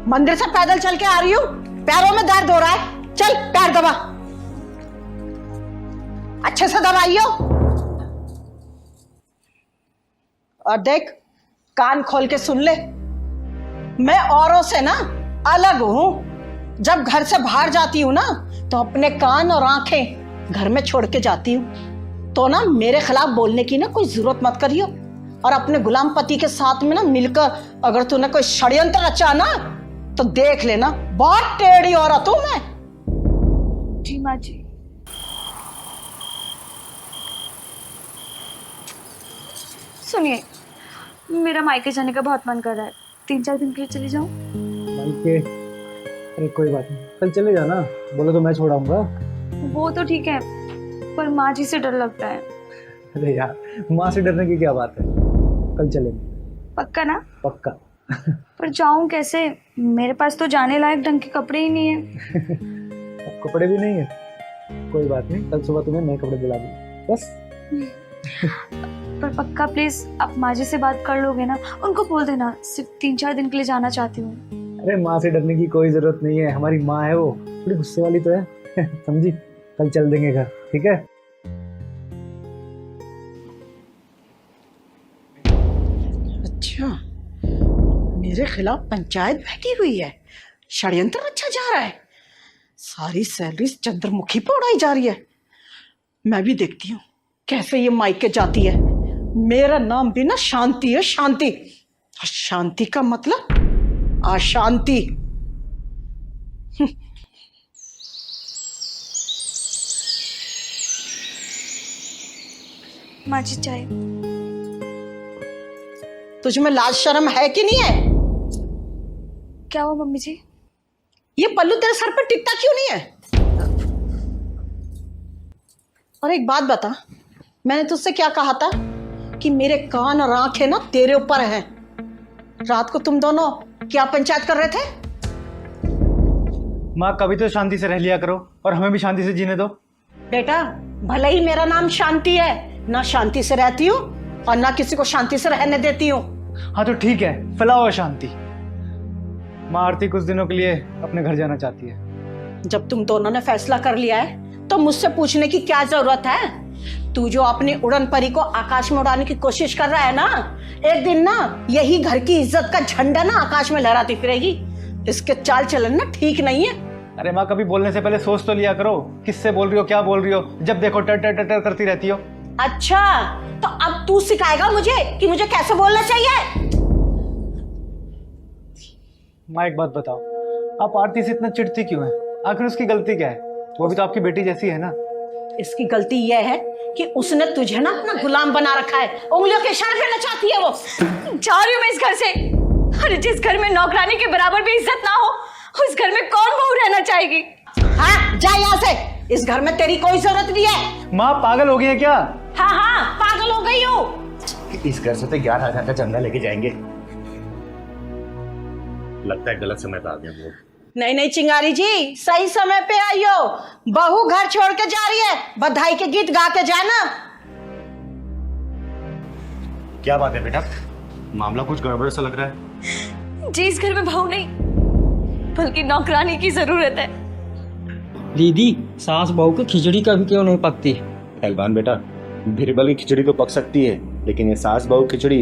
S7: मंदिर से पैदल चल के आ रही हूँ, पैरों में दर्द हो रहा है। चल पैर दबा, अच्छे से दबाइयो। और देख, कान खोल के सुन ले, मैं औरों से ना अलग हूं। जब घर से बाहर जाती हूँ ना, तो अपने कान और आंखें घर में छोड़ के जाती हूँ। तो ना मेरे खिलाफ बोलने की ना कोई जरूरत मत करियो। और अपने गुलाम पति के साथ में ना मिलकर अगर तूने कोई षड्यंत्र रचा ना, तो देख लेना, बहुत टेढ़ी औरत हूं मैं।
S9: जी माँ जी। सुनिए, मेरा मायके जाने का बहुत मन कर रहा है। 3-4 दिन के लिए चली जाऊं?
S12: मायके? अरे कोई बात नहीं, कल चले जाना। बोलो तो मैं छोड़ाऊंगा।
S9: वो तो ठीक है, पर माँ जी से डर लगता है।
S12: अरे यार, माँ से डरने की क्या बात है? कल चलेंगे।
S9: पक्का ना?
S12: पक्का।
S9: पर जाऊं कैसे? मेरे पास तो जाने लायक ढंग के कपड़े ही नहीं है।
S12: अब कपड़े भी नहीं है? कोई बात नहीं, कल सुबह तुम्हें नए कपड़े दिला दूंगा बस।
S9: पर पक्का प्लीज, आप माँ जी से बात कर लोगे ना? उनको बोल देना सिर्फ 3-4 दिन के लिए जाना चाहती हूँ।
S12: अरे माँ से डरने की कोई जरूरत नहीं है, हमारी माँ है, वो थोड़ी गुस्से वाली तो है। समझी? कल चल देंगे घर, ठीक है?
S7: खिलाफ पंचायत बैठी हुई है, षड्यंत्र अच्छा जा रहा है, सारी सैलरी चंद्रमुखी पे उड़ाई जा रही है। मैं भी देखती हूँ कैसे ये मायके जाती है। मेरा नाम भी ना शांति है, शांति। और शांति का मतलब अशांति।
S9: माँ जी चाय।
S7: तुझ में लाज शर्म है कि नहीं है?
S9: क्या हुआ मम्मी जी?
S7: ये पल्लू तेरे सर पर टिकता क्यों नहीं है? और एक बात बता, मैंने तुझसे क्या कहा था कि मेरे कान और आंखें ना तेरे ऊपर हैं। रात को तुम दोनों क्या पंचायत कर रहे थे?
S10: माँ कभी तो शांति से रह लिया करो और हमें भी शांति से जीने दो।
S7: बेटा, भले ही मेरा नाम शांति है, ना शांति से रहती हूँ और ना किसी को शांति से रहने देती हूँ।
S10: हाँ तो ठीक है, फैलाओ शांति। माँ आरती कुछ दिनों के लिए अपने घर जाना चाहती है।
S7: जब तुम दोनों ने फैसला कर लिया है तो मुझसे पूछने की क्या जरूरत है? तू जो अपनी उड़न परी को आकाश में उड़ाने की कोशिश कर रहा है ना, एक दिन ना यही घर की इज्जत का झंडा ना आकाश में लहराती फिरेगी। इसके चाल चलन ना ठीक नहीं है।
S10: अरे माँ, कभी बोलने से पहले सोच तो लिया करो, किससे बोल रही हो, क्या बोल रही हो। जब देखो टर टर टर टर करती रहती हो।
S7: अच्छा, तो अब तू सिखाएगा मुझे कि मुझे कैसे बोलना चाहिए?
S10: माँ एक बात बताओ, आप आरती से इतना चिढ़ती क्यों है? आखिर उसकी गलती क्या है? वो भी तो आपकी बेटी जैसी है ना।
S7: इसकी गलती यह है कि उसने तुझे ना अपना गुलाम बना रखा है, उंगलियों के इशारे करना चाहती है वो।
S9: जा रही हूँ मैं इस घर से। अरे जिस घर में नौकरानी के बराबर भी इज्जत ना हो, उस घर में कौन बहू रहना चाहेगी?
S7: हाँ, जा यहाँ से। इस घर में तेरी कोई जरूरत नहीं है।
S10: माँ पागल हो गई है क्या?
S7: हाँ हाँ, पागल हो गई हूँ।
S4: इस घर से तो 11,000 का चंदा लेके जाएंगे। लगता है गलत समय पे आ गए वो।
S7: नहीं नहीं चिंगारी जी, सही समय पे आई हो। बहू घर छोड़ के जा रही है, बधाई के गीत गा के जाना।
S4: क्या बात है बेटा, मामला कुछ गड़बड़ सा लग रहा है।
S9: जी, इस घर में बहू नहीं बल्कि नौकरानी की जरूरत है।
S11: दीदी, सास बहू की खिचड़ी कभी क्यों नहीं पकती?
S4: पहलवान बेटा, बीरबल की खिचड़ी तो पक सकती है, लेकिन ये सास बहू खिचड़ी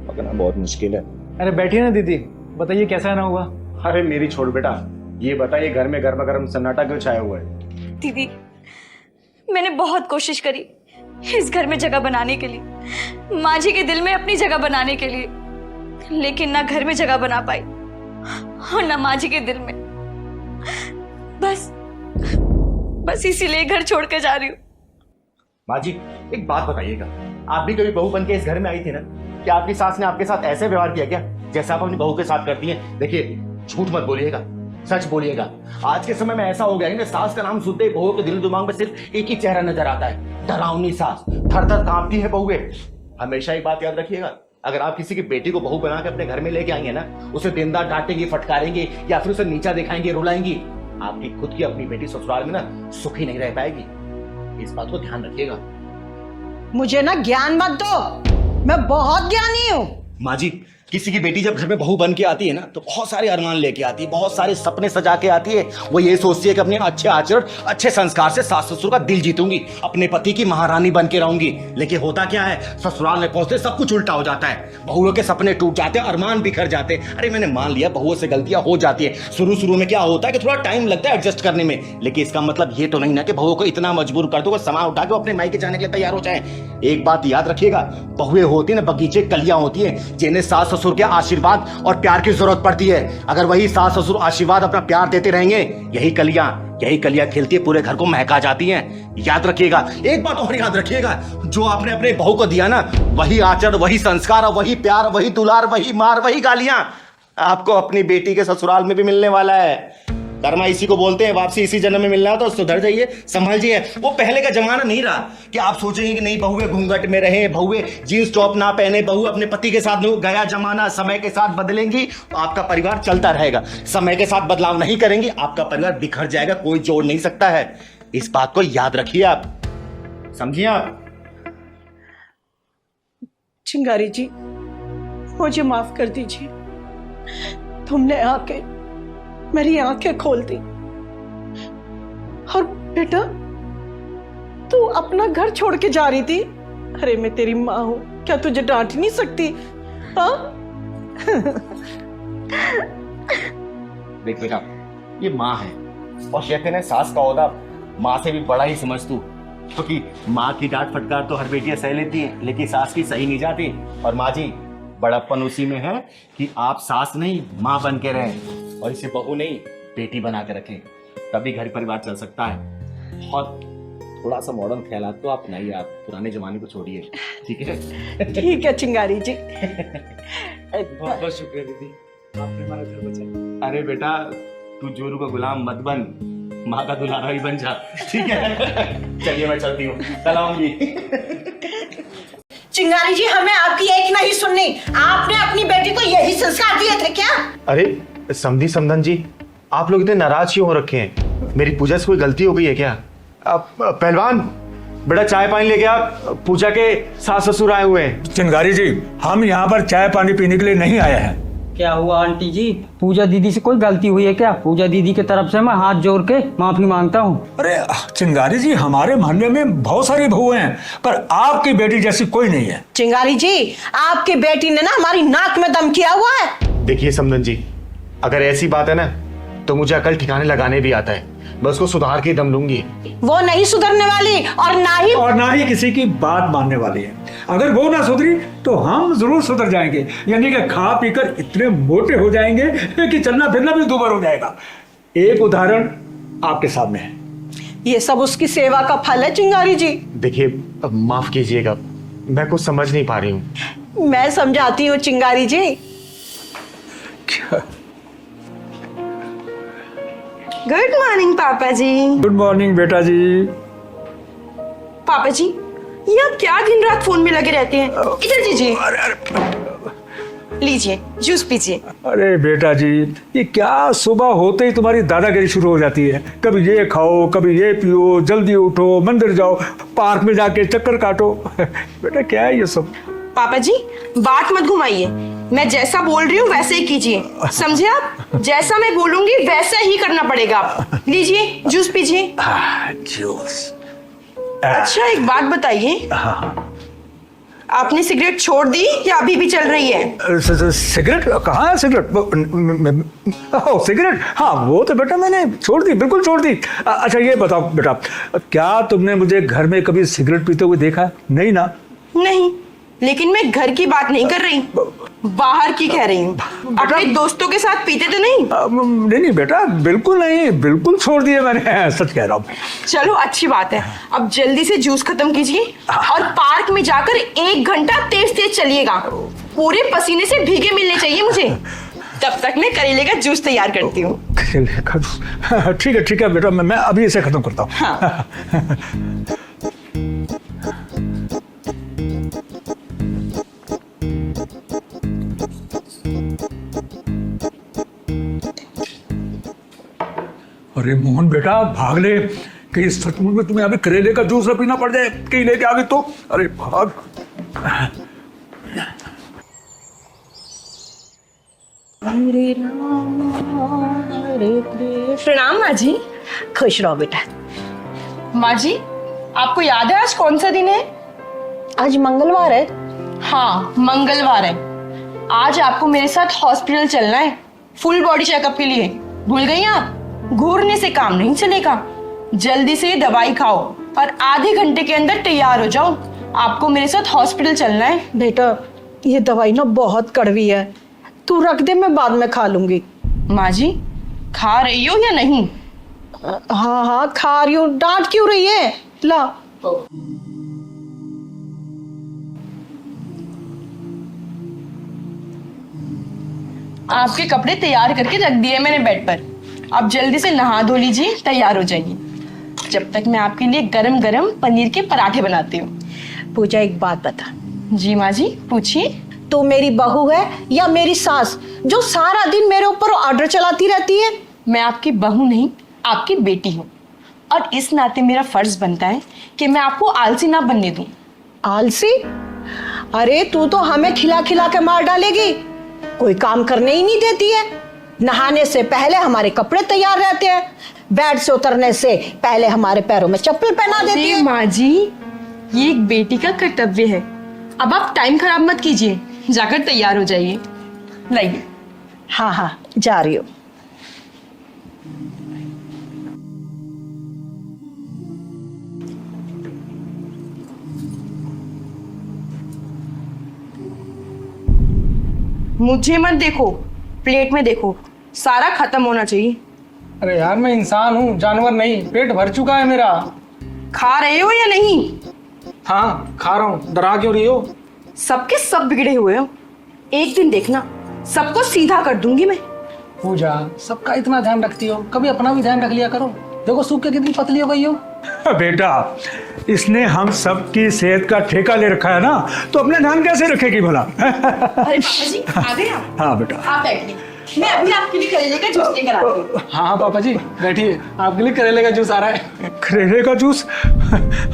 S4: पकना बहुत मुश्किल है।
S10: अरे बैठिए ना दीदी, बताइए कैसा ना हुआ।
S4: अरे मेरी छोड़ बेटा, ये बताइए घर में गर्मा गर्म सन्नाटा क्यों छाया हुआ है?
S9: दीदी, मैंने बहुत कोशिश करी इस घर में जगह बनाने के लिए, माँ जी के दिल में अपनी जगह बनाने के लिए, लेकिन ना घर में जगह बना पाई और ना माँ जी के दिल में। बस इसीलिए घर छोड़ के जा रही हूँ।
S4: माँ जी एक बात बताइएगा, आप भी कभी बहू बन के इस घर में आई थी ना? क्या आपकी सास ने आपके साथ ऐसे व्यवहार किया क्या जैसा आप अपनी बहू के साथ करती हैं? देखिए, झूठ मत बोलिएगा, सच बोलिएगा। आज के समय में ऐसा हो गया है ना, सास का नाम सुनते ही बहू के दिल दिमाग में सिर्फ एक ही चेहरा नजर आता है, डरावनी सास। थर थर कांपती है बहुए। हमेशा एक बात याद रखिएगा, अगर आप किसी की बेटी को बहू बना के अपने घर में लेके आएंगे ना, उसे दिन रात डांटेंगे, फटकारेंगे या फिर उसे नीचा दिखाएंगे, रुलाएंगी, आपकी खुद की अपनी बेटी ससुराल में ना सुखी नहीं रह पाएगी। इस बात को ध्यान रखिएगा।
S7: मुझे ना ज्ञान मत दो, मैं बहुत ज्ञानी हूँ।
S4: माँ जी, किसी की बेटी जब घर में बहू बन के आती है ना, तो बहुत सारे अरमान लेके आती है, बहुत सारे सपने सजा के आती है। वो ये सोचती है कि अपने अच्छे आचरण, अच्छे संस्कार से सास ससुर का दिल जीतूंगी, अपने पति की महारानी बन के रहूंगी। लेकिन होता क्या है, ससुराल में पहुंचते सब कुछ उल्टा हो जाता है। बहुओं के सपने टूट जाते हैं, अरमान बिखर जाते हैं। अरे मैंने मान लिया बहुओं से गलतियां हो जाती है, शुरू में क्या होता है कि थोड़ा टाइम लगता है एडजस्ट करने में, लेकिन इसका मतलब ये तो नहीं ना कि बहुओं को इतना मजबूर कर दो सामान उठा के अपने मायके जाने के लिए तैयार हो जाए। एक बात याद रखिएगा, बहुएं होती है ना बगीचे कलियां होती है, जिन्हें सास ससुर के आशीर्वाद और प्यार की जरूरत पड़ती है। अगर वही सास ससुर आशीर्वाद अपना प्यार देते रहेंगे, यही कलियां खिलती है, पूरे घर को महका जाती हैं। याद रखिएगा, एक बात और याद रखिएगा, जो आपने अपने बहू को दिया ना, वही आचरण, वही संस्कार, वही प्यार, वही दुलार, वही मार, वही गालियां आपको अपनी बेटी के ससुराल में भी मिलने वाला है। कर्मा इसी को बोलते हैं, वापसी इसी जन्म में मिलना है। तो सुधर जाइए, संभल जाइए। वो पहले का जमाना नहीं रहा कि आप सोचेंगे कि नहीं बहुए घूंघट में रहे, बहुए जींस टॉप ना पहने, बहू अपने पति के साथ। गया जमाना, समय के साथ बदलेंगी तो आपका परिवार चलता रहेगा। समय के साथ बदलाव नहीं करेंगे, आपका परिवार बिखर जाएगा, कोई जोड़ नहीं सकता है। इस बात को याद रखिए, आप समझिए। आप
S7: चिंगारी जी, मुझे माफ कर दीजिए। तुमने आके मेरी आंखें खोल दी। और बेटा, तू अपना घर छोड़ के जा रही थी। अरे मैं तेरी माँ हूं, क्या तुझे डांट नहीं सकती? हाँ?
S3: देख बेटा, ये माँ है और कहते हैं ना, सास का ओहदा माँ से भी बड़ा ही समझ तू, क्योंकि माँ की डांट फटकार तो हर बेटियां सह लेती हैं, लेकिन सास की सही नहीं जाती। और माँ जी, बड़प्पन उसी में है कि आप सास नहीं माँ बन के रहें और इसे बहू नहीं बेटी बना के रखें, तभी घर परिवार चल सकता है। और थोड़ा सा मॉडर्न ख्याल तो आप नहीं, आप पुराने जमाने को छोड़िए, ठीक है?
S7: ठीक है चिंगारी जी।
S12: बहुत बहुत शुक्रिया दीदी, आपने हमारा घर बचाया।
S3: अरे बेटा, तू जोरू का गुलाम मत बन, माँ का दुलारा ही बन जा, ठीक है? चलिए मैं चलती हूँ, कल आऊंगी।
S7: चिंगारी जी, हमें आपकी एक नहीं सुननी। आपने अपनी बेटी को यही संस्कार दिए थे क्या?
S3: अरे समधी समधन जी, आप लोग इतने नाराज क्यों हो रखे हैं? मेरी पूजा से कोई गलती हो गई है क्या? पहलवान बेटा, चाय पानी लेके आ, पूजा के सास ससुर आए हुए हैं।
S13: चिंगारी जी, हम यहाँ पर चाय पानी पीने के लिए नहीं आए हैं।
S11: क्या हुआ आंटी जी, पूजा दीदी से कोई गलती हुई है क्या? पूजा दीदी की तरफ से मैं हाथ जोड़ के माफी मांगता हूँ।
S13: अरे चिंगारी जी, हमारे मोहल्ले में बहुत सारी बहुएं हैं, पर आपकी बेटी जैसी कोई नहीं है।
S7: चिंगारी जी, आपकी बेटी ने ना हमारी नाक में दम किया हुआ है।
S3: देखिए समधन जी, अगर ऐसी बात है ना, तो मुझे अकल ठिकाने लगाने भी आता है, मैं उसको सुधार के दम लूंगी।
S7: वो नहीं सुधरने वाली और ना ही
S13: किसी की बात मानने वाली है। अगर वो ना सुधरी तो हम जरूर सुधर जाएंगे, यानी कि खा पीकर इतने मोटे हो जाएंगे कि चलना फिरना भी दुबर हो जाएगा। एक उदाहरण आपके सामने है।
S7: ये सब उसकी सेवा का फल है चिंगारी जी।
S3: देखिए, माफ कीजिएगा, मैं कुछ समझ नहीं पा रही हूँ।
S7: मैं समझाती हूँ चिंगारी जी।
S9: गुड मॉर्निंग पापा जी।
S13: गुड मॉर्निंग बेटा जी।
S9: पापा जी, ये आप क्या दिन रात फोन में लगे रहते हैं? इधर दीजिए, लीजिए जूस पीजिए।
S13: अरे बेटा जी, ये क्या सुबह होते ही तुम्हारी दादागिरी शुरू हो जाती है। कभी ये खाओ, कभी ये पियो, जल्दी उठो, मंदिर जाओ, पार्क में जाके चक्कर काटो। बेटा क्या है ये सब?
S9: पापा जी, बात मत घुमाइए, मैं जैसा बोल रही हूँ वैसे ही कीजिए, समझे आप? जैसा मैं बोलूंगी वैसा ही करना पड़ेगा। आप लीजिए जूस पीजिए।
S13: जूस।
S9: अच्छा एक बात बताइए, आपने सिगरेट छोड़ दी या अभी भी चल रही है?
S13: सिगरेट कहाँ है? सिगरेट, हाँ वो तो बेटा मैंने छोड़ दी, बिल्कुल छोड़ दी। अच्छा ये बताओ बेटा, क्या तुमने मुझे घर में कभी सिगरेट पीते हुए देखा? नहीं ना?
S9: नहीं, लेकिन मैं घर की बात नहीं कर रही, बाहर की कह रही हूँ। अपने दोस्तों के साथ पीते तो नहीं?
S13: नहीं बेटा, बिल्कुल नहीं, बिल्कुल छोड़ दिए मैंने, सच कह रहा हूँ।
S9: चलो अच्छी बात है, अब जल्दी से जूस खत्म कीजिए और पार्क में जाकर 1 घंटा तेज तेज चलिएगा, पूरे पसीने से भीगे मिलने चाहिए मुझे। तब तक मैं करेले का जूस तैयार करती हूँ।
S13: ठीक है बेटा, मैं अभी इसे खत्म करता हूँ।
S9: हाँ।
S13: अरे मोहन बेटा, भाग ले, कहीं सचमुच में तुम्हें अभी करेले का जूस न पीना पड़ जाए, कहीं लेके आ गई तो। अरे भाग।
S9: प्रणाम माँ जी।
S7: खुश रहो बेटा।
S9: माँ जी, आपको याद है आज कौन सा दिन है?
S7: आज मंगलवार है।
S9: हाँ मंगलवार है। आज आपको मेरे साथ हॉस्पिटल चलना है, फुल बॉडी चेकअप के लिए। भूल गई आप? घूरने से काम नहीं चलेगा, जल्दी से दवाई खाओ और आधे घंटे के अंदर तैयार हो जाओ, आपको मेरे साथ हॉस्पिटल चलना है।
S7: बेटा ये दवाई ना बहुत कड़वी है, तू रख दे, मैं बाद में खा लूंगी।
S9: माँ जी, खा रही हो या नहीं?
S7: हाँ खा रही हूँ, डांट क्यों रही है? ला।
S9: आपके कपड़े तैयार करके रख दिए मैंने बेड पर, आप जल्दी से नहा धो लीजिए, तैयार हो जाइए, जब तक मैं आपके लिए गरम गरम पनीर के पराठे बनाती हूँ।
S7: पूजा एक बात बता।
S9: जी माँ जी पूछिए।
S7: तू मेरी बहू है या मेरी सास जो सारा दिन मेरे ऊपर ऑर्डर चलाती रहती है?
S9: मैं आपकी बहू नहीं, आपकी बेटी हूँ, और इस नाते मेरा फर्ज बनता है कि मैं आपको आलसी ना बनने दूं।
S7: आलसी? अरे तू तो हमें खिला खिला के मार डालेगी, कोई काम करने ही नहीं देती है। नहाने से पहले हमारे कपड़े तैयार रहते हैं, बेड से उतरने से पहले हमारे पैरों में चप्पल पहना देती है।
S9: माँ जी, ये एक बेटी का कर्तव्य है, अब आप टाइम खराब मत कीजिए, जाकर तैयार हो जाइए। लाइए।
S7: हाँ जा रही हूँ।
S2: मुझे मत देखो, प्लेट में देखो, सारा खत्म होना चाहिए।
S12: अरे यार मैं इंसान हूँ, जानवर नहीं। पेट भर चुका है मेरा।
S2: खा रहे हो या नहीं?
S12: हाँ खा रहा हूँ। डरा क्यों रही हो?
S2: सबके सब बिगड़े हुए हो। एक दिन देखना, सबको सीधा कर दूंगी मैं।
S12: पूजा, सबका इतना ध्यान रखती हो, कभी अपना भी ध्यान रख लिया करो। देखो सूख के कितनी पतली हो गई हो।
S13: बेटा, इसने हम सबकी सेहत का ठेका ले रखा है ना, तो अपने ध्यान कैसे रखेगी भला?
S2: अरे पापा जी आ गए आप?
S13: हाँ बेटा।
S2: आप बैठिए, मैं अभी आपके लिए करेले का जूस लेकर आती हूँ।
S12: हाँ हाँ पापा जी बैठिए, आपके लिए करेले का जूस आ रहा है।
S13: करेले का जूस?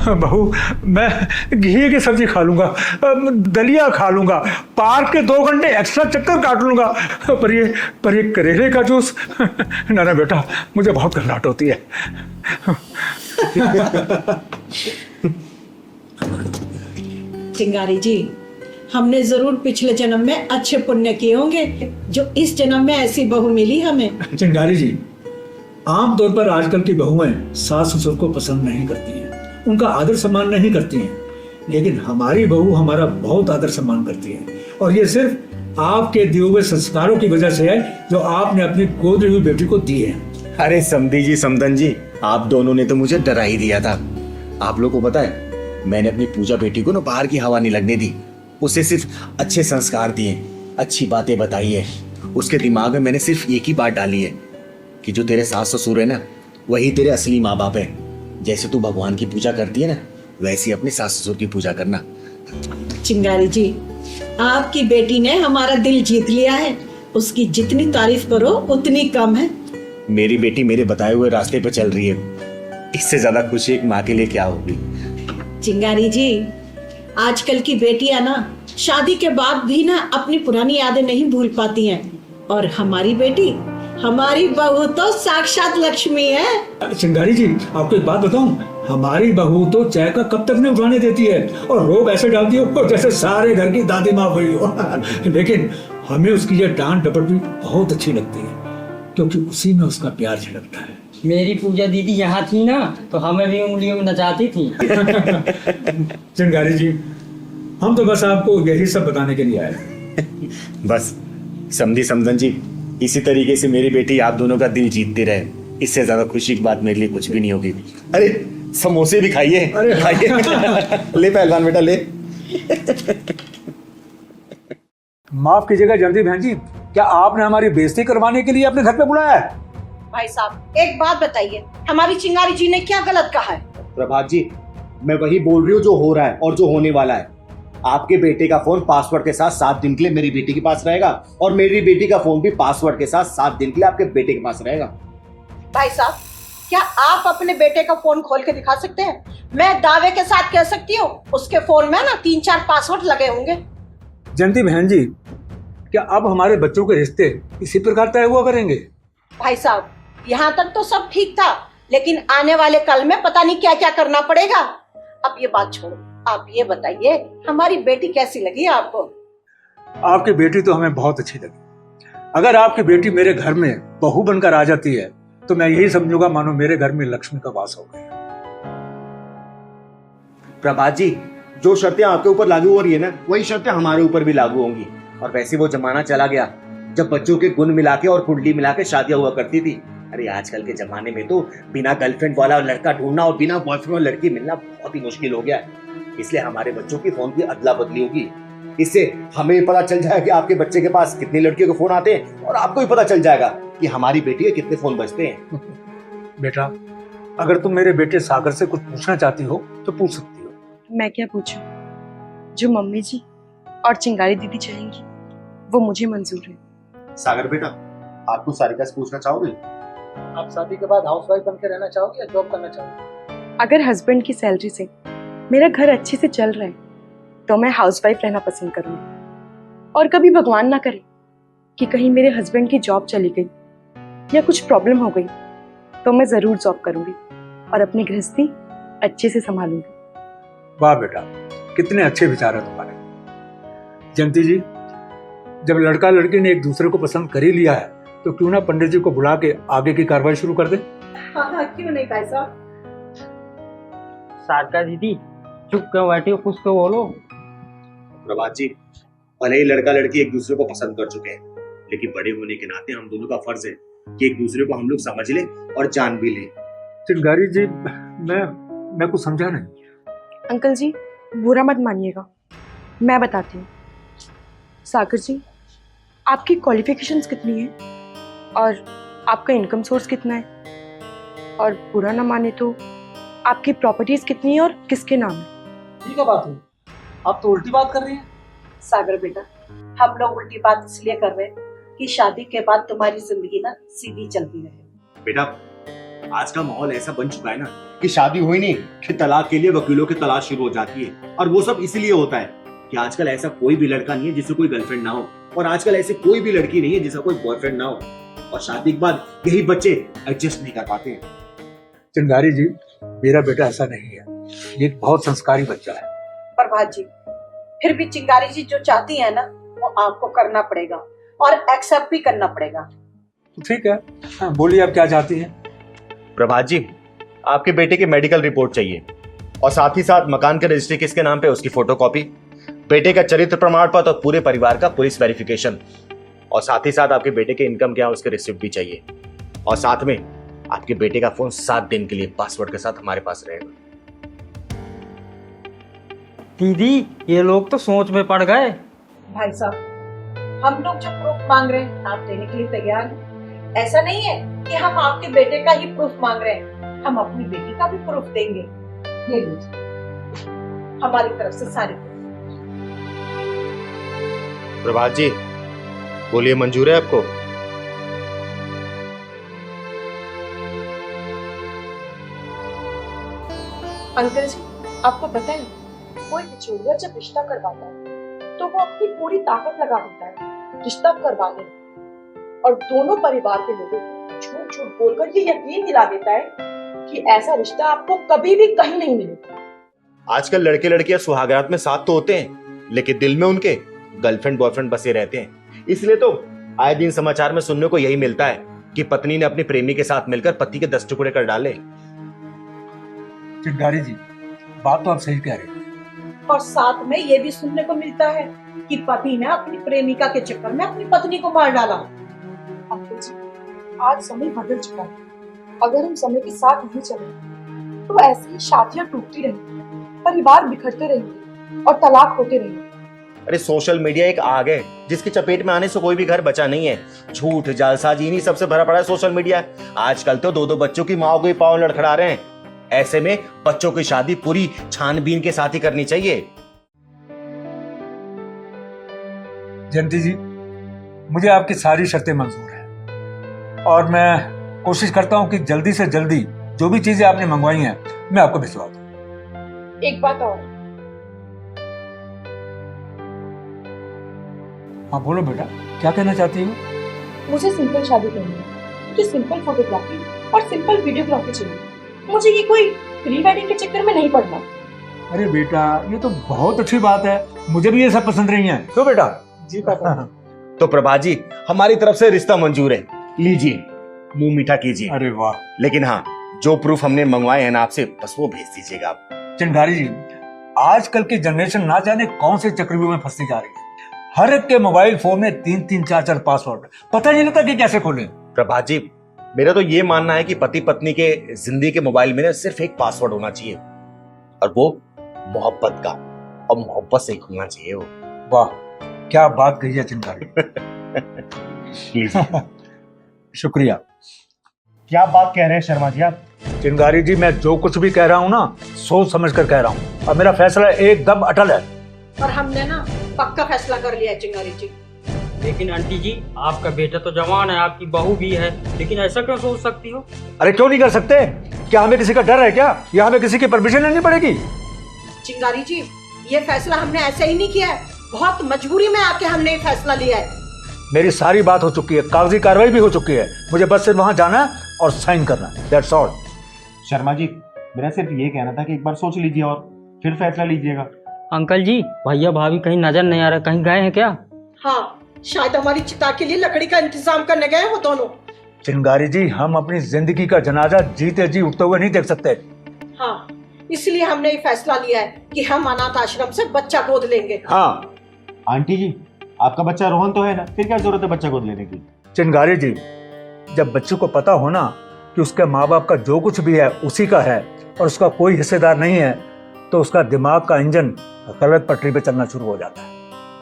S13: बहू, मैं घी की सब्जी खा लूंगा, दलिया खा लूंगा, पार्क के 2 घंटे एक्स्ट्रा चक्कर काट लूंगा, पर ये करेले का जूस? ना ना बेटा, मुझे बहुत घबराहट होती है।
S7: चिंगारी जी, हमने जरूर पिछले जन्म में अच्छे पुण्य किए होंगे जो इस जन्म में ऐसी बहू मिली हमें।
S13: चिंगारी जी, आमतौर पर आजकल की बहुएं सास ससुर को पसंद नहीं करती हैं, उनका आदर सम्मान नहीं करती हैं, लेकिन हमारी बहू हमारा बहुत आदर सम्मान करती है, और ये सिर्फ आपके दिए हुए संस्कारों की वजह से है जो आपने अपनी गोद ली हुई बेटी को दिए हैं।
S3: अरे समधी जी, समदन जी, आप दोनों ने तो मुझे डरा ही दिया था। आप लोगों को पता है, मैंने अपनी पूजा बेटी को ना बाहर की हवा नहीं लगने दी। उसे सिर्फ अच्छे संस्कार दिए, अच्छी बातें बताई है। उसके दिमाग में मैंने सिर्फ एक ही बात डाली है कि जो तेरे सास ससुर है ना, वही तेरे असली माँ बाप है। जैसे तू भगवान की पूजा करती है ना, वैसे अपने सास ससुर की पूजा करना।
S7: चिंगारी जी, आपकी बेटी ने हमारा दिल जीत लिया है। उसकी जितनी तारीफ करो उतनी कम है।
S3: मेरी बेटी मेरे बताए हुए रास्ते पर चल रही है, इससे ज्यादा खुशी एक माँ के लिए क्या होगी।
S7: चिंगारी जी, आजकल की बेटियां ना शादी के बाद भी ना अपनी पुरानी यादें नहीं भूल पाती हैं, और हमारी बेटी, हमारी बहू तो साक्षात लक्ष्मी है।
S13: चिंगारी जी, आपको एक बात बताऊं, हमारी बहू तो चाय का कप तक नहीं उठाने देती है, और रोब ऐसे डालती हो जैसे सारे घर की दादी माँ हुई हो। लेकिन हमें उसकी ये डांट डपट भी बहुत अच्छी लगती है, क्योंकि उसी में उसका प्यार झलकता है।
S11: मेरी पूजा दीदी यहाँ थी ना, तो हमें भी उंगलियों में नचाती थी।
S13: चिंगारी जी, हम तो बस आपको यही सब बताने के लिए आए।
S3: बस समधी समदन जी, इसी तरीके से मेरी बेटी आप दोनों का दिल जीतती रहे, इससे ज्यादा खुशी की बात मेरे लिए कुछ भी नहीं होगी। अरे समोसे भी खाइए,
S13: अरे
S3: खाइए। ले पहलवान बेटा, ले।
S13: माफ कीजिएगा जल्दी बहन जी, क्या आपने हमारी बेइज्जती करवाने के लिए अपने घर पे बुलाया है?
S7: भाई साहब, एक बात बताइए, हमारी चिंगारी जी ने क्या गलत कहा है?
S4: प्रभात जी, मैं वही बोल रही हूँ जो हो रहा है और जो होने वाला है। आपके बेटे का फोन पासवर्ड के साथ 7 दिन के लिए मेरी बेटी के पास रहेगा, और मेरी बेटी का फोन भी पासवर्ड के साथ 7 दिन के लिए आपके बेटे के पास रहेगा।
S7: भाई साहब, क्या आप अपने बेटे का फोन खोल के दिखा सकते हैं? मैं दावे के साथ कह सकती हूँ उसके फोन में ना 3-4 पासवर्ड लगे होंगे।
S13: जयंती बहन जी, क्या अब हमारे बच्चों के रिश्ते इसी प्रकार तय हुआ करेंगे?
S7: भाई साहब, यहाँ तक तो सब ठीक था, लेकिन आने वाले कल में पता नहीं क्या क्या करना पड़ेगा। अब ये बात छोड़ो, आप ये बताइए हमारी बेटी कैसी लगी आपको?
S13: आपकी बेटी तो हमें बहुत अच्छी लगी। अगर आपकी बेटी मेरे घर में बहू बनकर आ जाती है तो मैं यही समझूंगा मानो मेरे घर में लक्ष्मी का वास हो गया।
S4: प्रभात जी, जो शर्तें आपके ऊपर लागू हो रही है ना, वही शर्तें हमारे ऊपर भी लागू होंगी। और वैसे वो जमाना चला गया जब बच्चों के गुण मिला के और कुंडली मिला के शादियां हुआ करती थी। अरे आजकल के जमाने में तो बिना गर्लफ्रेंड वाला लड़का ढूंढना और बिना बॉयफ्रेंड वाली लड़की मिलना बहुत ही मुश्किल हो गया है। इसलिए हमारे बच्चों की फोन की अदला बदली होगी। इससे हमें पता चल जाएगा कि आपके बच्चे के पास कितनी लड़कियों के फोन आते हैं, और आपको भी पता चल जाएगा कि हमारी बेटी के कितने फोन बजते हैं।
S13: बेटा, अगर तुम मेरे बेटे सागर से कुछ पूछना चाहती हो तो पूछ सकती हो।
S2: मैं क्या पूछूं? जो मम्मी जी और चिंगारी दीदी चाहेंगी वो मुझे मंजूर है।
S4: सागर बेटा, आपको सारिका से पूछना चाहोगे?
S12: आप शादी के बाद हाउसवाइफ बन के रहना चाहोगे या जॉब करना चाहोगे?
S2: अगर हस्बैंड की सैलरी से मेरा घर अच्छे से चल रहा है तो मैं हाउसवाइफ रहना पसंद करूंगी। और कभी भगवान ना करे कि कहीं मेरे हस्बैंड की जॉब चली गई या कुछ प्रॉब्लम हो गई तो मैं जरूर जॉब करूंगी और अपनी गृहस्थी अच्छे से संभालूंगी।
S13: वाह बेटा, कितने अच्छे विचार है तुम्हारे। जयंती जी, जब लड़का लड़की ने एक दूसरे को पसंद कर ही लिया है तो क्यों ना पंडित जी को बुला के आगे की कार्रवाई शुरू कर दे?
S7: हाँ, क्यों नहीं भाई साहब।
S11: सारका दीदी, चुप क्यों बैठी हो, कुछ तो बोलो।
S4: प्रभात जी, भले ही लड़का लड़की एक दूसरे को पसंद कर चुके हैं, लेकिन बड़े होने के नाते हम दोनों का फर्ज है कि एक दूसरे को हम लोग समझ लें और जान भी लें।
S13: चिंगारी जी, मैं कुछ समझा नहीं।
S2: अंकल जी बुरा मत मानिएगा, मैं बताती हूँ। सागर जी, आपकी क्वालिफिकेशंस कितनी है और आपका इनकम सोर्स कितना है, और बुरा ना माने तो आपकी प्रॉपर्टीज कितनी है और किसके नाम है।
S12: ठीक है बात है, आप तो उल्टी बात कर रही हैं।
S7: सागर बेटा, हम लोग उल्टी बात इसलिए कर रहे हैं कि शादी के बाद तुम्हारी जिंदगी ना सीधी चलती रहे।
S4: बेटा, आज का माहौल ऐसा बन चुका है ना कि शादी हुई नहीं कि तलाक के लिए वकीलों की तलाश शुरू हो जाती है, और वो सब इसलिए होता है कि आजकल ऐसा कोई भी लड़का नहीं है जिससे कोई गर्लफ्रेंड ना हो, और आजकल ऐसे कोई भी लड़की नहीं है जिसका कोई बॉयफ्रेंड ना हो, और शादी के बाद यही बच्चे एडजस्ट नहीं कर पाते हैं।
S13: चिंगारी जी, मेरा बेटा ऐसा नहीं है, ये एक बहुत संस्कारी बच्चा है।
S7: प्रभात जी, फिर भी चिंगारी जी जो चाहती है ना वो आपको करना पड़ेगा और एक्सेप्ट भी करना पड़ेगा।
S13: ठीक है, हाँ, बोलिए आप क्या चाहती हैं।
S3: प्रभात जी, आपके बेटे की मेडिकल रिपोर्ट चाहिए, और साथ ही साथ मकान का रजिस्ट्री किसके नाम पे उसकी फोटोकॉपी, बेटे का चरित्र प्रमाण पत्र और पूरे परिवार का पुलिस वेरिफिकेशन, और साथ ही साथ आपके बेटे के इनकम क्या है उसके रिसिप्ट भी चाहिए, और साथ में आपके बेटे का फोन 7 दिन के लिए पासवर्ड के साथ हमारे पास रहेगा।
S11: दीदी, ये लोग तो सोच में पड़ गए।
S7: भाई साहब, हम लोग जो प्रूफ मांग रहे हैं आप देने के लिए तैयार हैं। ऐसा नहीं है कि हम आपके बेटे का ही प्रूफ मांग रहे हैं, हम अपनी बेटी का भी प्रूफ देंगे। ये लीजिए हमारी तरफ से सारे प्रूफ।
S3: प्रभात जी, बोलिए, मंजूर है आपको?
S2: अंकल जी, आपको पता है कोई बिचौलिया जब रिश्ता करवाता है तो वो अपनी पूरी ताकत लगा देता है रिश्ता करवाने में, और दोनों परिवार के लोगों को झूठ झूठ बोलकर ये यकीन दिला देता है कि ऐसा रिश्ता आपको कभी भी कहीं नहीं मिलेगा।
S3: आजकल लड़के लड़कियां सुहागरात में साथ तो होते हैं, लेकिन दिल में उनके गर्लफ्रेंड बॉयफ्रेंड बसे रहते हैं। इसलिए तो आए दिन समाचार में सुनने को यही मिलता है कि पत्नी ने अपने प्रेमी के साथ मिलकर पति के 10 टुकड़े कर डाले।
S13: चिंगारी जी, बात तो आप सही कह रहे हैं।
S7: और साथ में ये भी सुनने को मिलता है कि पति ने अपनी प्रेमिका के चक्कर में अपनी पत्नी को मार डाला।
S2: अंकल जी, आज समय बदल चुका है, अगर हम समय के साथ नहीं चले तो ऐसी ही शादियां टूटती रहेंगी, परिवार बिखरते रहेंगे और तलाक होते रहेंगे।
S3: अरे सोशल मीडिया एक आग है जिसकी चपेट में आने से कोई भी घर बचा नहीं है। झूठ, जालसाजी, इन्हीं सबसे भरा पड़ा है सोशल मीडिया। आजकल तो 2-2 बच्चों की माओ को ही पांव लड़खड़ा रहे हैं। ऐसे में बच्चों की शादी पूरी छानबीन के साथ ही करनी चाहिए।
S13: जयंती जी, मुझे आपकी सारी शर्तें मंजूर हैं, और मैं कोशिश करता हूं कि जल्दी से जल्दी जो भी चीजें आपने मंगवाई हैं मैं आपको भिजवा दूं।
S2: एक बात और,
S13: हाँ बोलो बेटा, क्या कहना चाहती हो?
S2: मुझे सिंपल शादी करनी है, मुझे सिंपल फोटोग्राफी और सिंपल वीडियोग्राफी चाहिए। मुझे ये कोई प्री वेडिंग के चक्कर में नहीं पड़ना।
S13: अरे बेटा, ये तो बहुत अच्छी बात है, मुझे भी ये सब पसंद नहीं है। तो बेटा
S12: जी पापा।
S3: तो प्रभा जी, हमारी तरफ से रिश्ता मंजूर है, लीजिए, मुंह मीठा कीजिए।
S13: अरे वाह।
S3: लेकिन हाँ, जो प्रूफ हमने मंगवाए हैं ना आपसे, बस वो भेज दीजिएगा आप।
S13: चिंगारी जी, आजकल की जनरेशन ना जाने कौन से चक्रव्यूह में फंसती जा रही है। हर एक के मोबाइल फोन में 3-3, 4-4 पासवर्ड, पता नहीं लगता कि कैसे खोलें।
S3: प्रभा जी, मेरा तो ये मानना है कि पति पत्नी के जिंदगी के मोबाइल में सिर्फ एक पासवर्ड होना चाहिए, और वो मोहब्बत का, और मोहब्बत से खुलना चाहिए वो।
S13: वाह, क्या बात कही है चिंगारी। शुक्रिया।
S4: क्या बात कह रहे हैं शर्मा जी आप?
S13: चिंगारी जी, मैं जो कुछ भी कह रहा हूँ ना, सोच समझ कर कह रहा हूँ, और मेरा फैसला एकदम अटल है।
S7: और हमने ना पक्का फैसला कर लिया है चिंगारी जी।
S11: लेकिन आंटी जी, आपका बेटा तो जवान है, आपकी बहू भी है, लेकिन ऐसा क्यों सोच सकती हो?
S13: अरे क्यों नहीं कर सकते? क्या हमें किसी का डर है क्या, या हमें किसी की परमिशन लेनी पड़ेगी?
S7: चिंगारी जी, ये फैसला हमने ऐसे ही नहीं किया है, बहुत मजबूरी में आके हमने ये फैसला लिया है।
S13: मेरी सारी बात हो चुकी है, कागजी कार्रवाई भी हो चुकी है, मुझे बस सिर्फ वहां जाना है और साइन करना है, दैट्स ऑल।
S4: शर्मा जी, मेरा सिर्फ ये कहना था कि एक बार सोच लीजिए और फिर फैसला लीजिएगा।
S11: अंकल जी, भैया भाभी कहीं नजर नहीं आ रहा, कहीं गए हैं क्या?
S7: हाँ, शायद हमारी चिता के लिए लकड़ी का इंतजाम करने गए हो दोनों।
S13: चिंगारी जी, हम अपनी जिंदगी का जनाजा जीते जी उठते हुए नहीं देख सकते।
S7: हाँ, इसलिए हमने ये फैसला लिया है कि हम अनाथ आश्रम से बच्चा गोद लेंगे।
S13: हाँ
S4: आंटी जी, आपका बच्चा रोहन तो है ना, फिर क्या जरूरत है बच्चा गोद लेने की?
S13: चिंगारी जी, जब बच्चे को पता हो ना कि उसके माँ बाप का जो कुछ भी है उसी का है और उसका कोई हिस्सेदार नहीं है, तो उसका दिमाग का इंजन गलत पटरी पे चलना शुरू हो जाता है।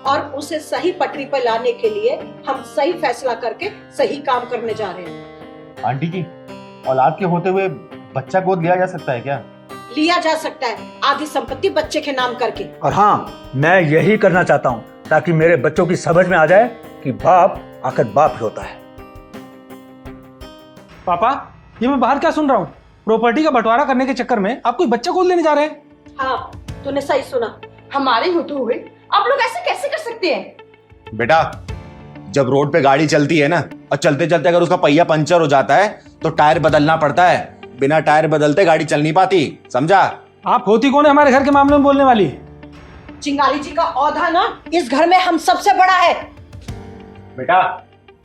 S7: और उसे सही पटरी पर लाने के लिए हम सही फैसला करके सही काम करने जा रहे हैं।
S4: आंटी जी, औलाद के होते हुए बच्चा गोद लिया जा सकता है क्या?
S7: लिया जा सकता है, आधी संपत्ति बच्चे के नाम करके।
S13: और हाँ, मैं यही करना चाहता हूँ ताकि मेरे बच्चों की समझ में आ जाए कि बाप आखिर बाप ही होता है।
S12: पापा, ये मैं बाहर क्या सुन रहा हूँ? प्रॉपर्टी का बंटवारा करने के चक्कर में आप कोई बच्चा गोद लेने जा रहे हैं?
S7: हाँ, तूने सही सुना।
S2: हमारे होते हुए आप लोग ऐसे कैसे कर सकते हैं?
S3: बेटा, जब रोड पे गाड़ी चलती है ना और चलते चलते अगर उसका पहिया पंचर हो जाता है तो टायर बदलना पड़ता है। बिना टायर बदलते गाड़ी चल नहीं पाती, समझा?
S12: आप होती कौन है हमारे घर के मामले में बोलने वाली?
S7: चिंगारी जी का औधा ना इस घर में हम सबसे बड़ा है।
S4: बेटा,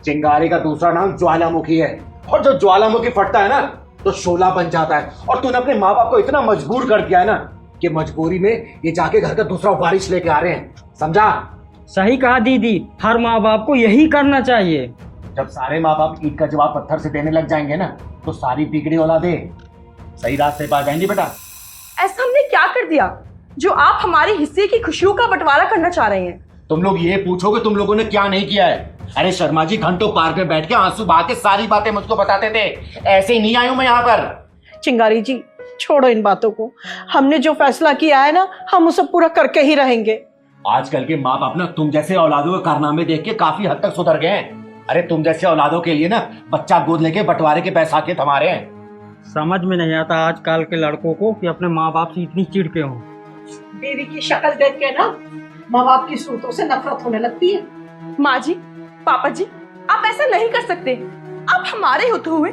S4: चिंगारी का दूसरा नाम ज्वालामुखी है, और जब ज्वालामुखी फटता है ना तो शोला बन जाता है। और तूने अपने माँ बाप को इतना मजबूर कर दिया है ना कि मजबूरी में ये जाके घर का दूसरा बारिश लेके आ रहे हैं, समझा?
S11: सही कहा दीदी, हर माँ बाप को यही करना चाहिए।
S4: जब सारे माँ बाप ईद का जवाब पत्थर से देने लग जाएंगे ना तो सारी बिगड़ी औलादे सही रास्ते पर आ जाएंगी। बेटा,
S2: ऐसा हमने क्या कर दिया जो आप हमारे हिस्से की खुशियों का बंटवारा करना चाह रहे हैं?
S4: तुम लोग ये पूछोगे तुम लोगों ने क्या नहीं किया है? अरे शर्मा जी घंटों पार्क में बैठ के आंसू बहा के सारी बातें मुझको बताते थे, ऐसे ही नहीं आया हूं मैं यहाँ पर।
S7: चिंगारी जी, छोड़ो इन बातों को। हमने जो फैसला किया है ना, हम उसे पूरा करके ही रहेंगे।
S4: आजकल के माँ बाप ना तुम जैसे औलादों के कारनामे देख के काफी हद तक सुधर गए हैं। अरे तुम जैसे औलादों के लिए ना बच्चा गोद लेके बंटवारे के पैसा के थमा रहे हैं।
S11: समझ में नहीं आता आजकल के लड़कों को कि अपने माँ बाप से इतनी चिढ़ के हों।
S7: बीवी की शक्ल देख के ना माँ बाप की सूरतों से नफरत होने लगती है।
S2: माँ जी, पापा जी, आप ऐसा नहीं कर सकते। आप हमारे होते हुए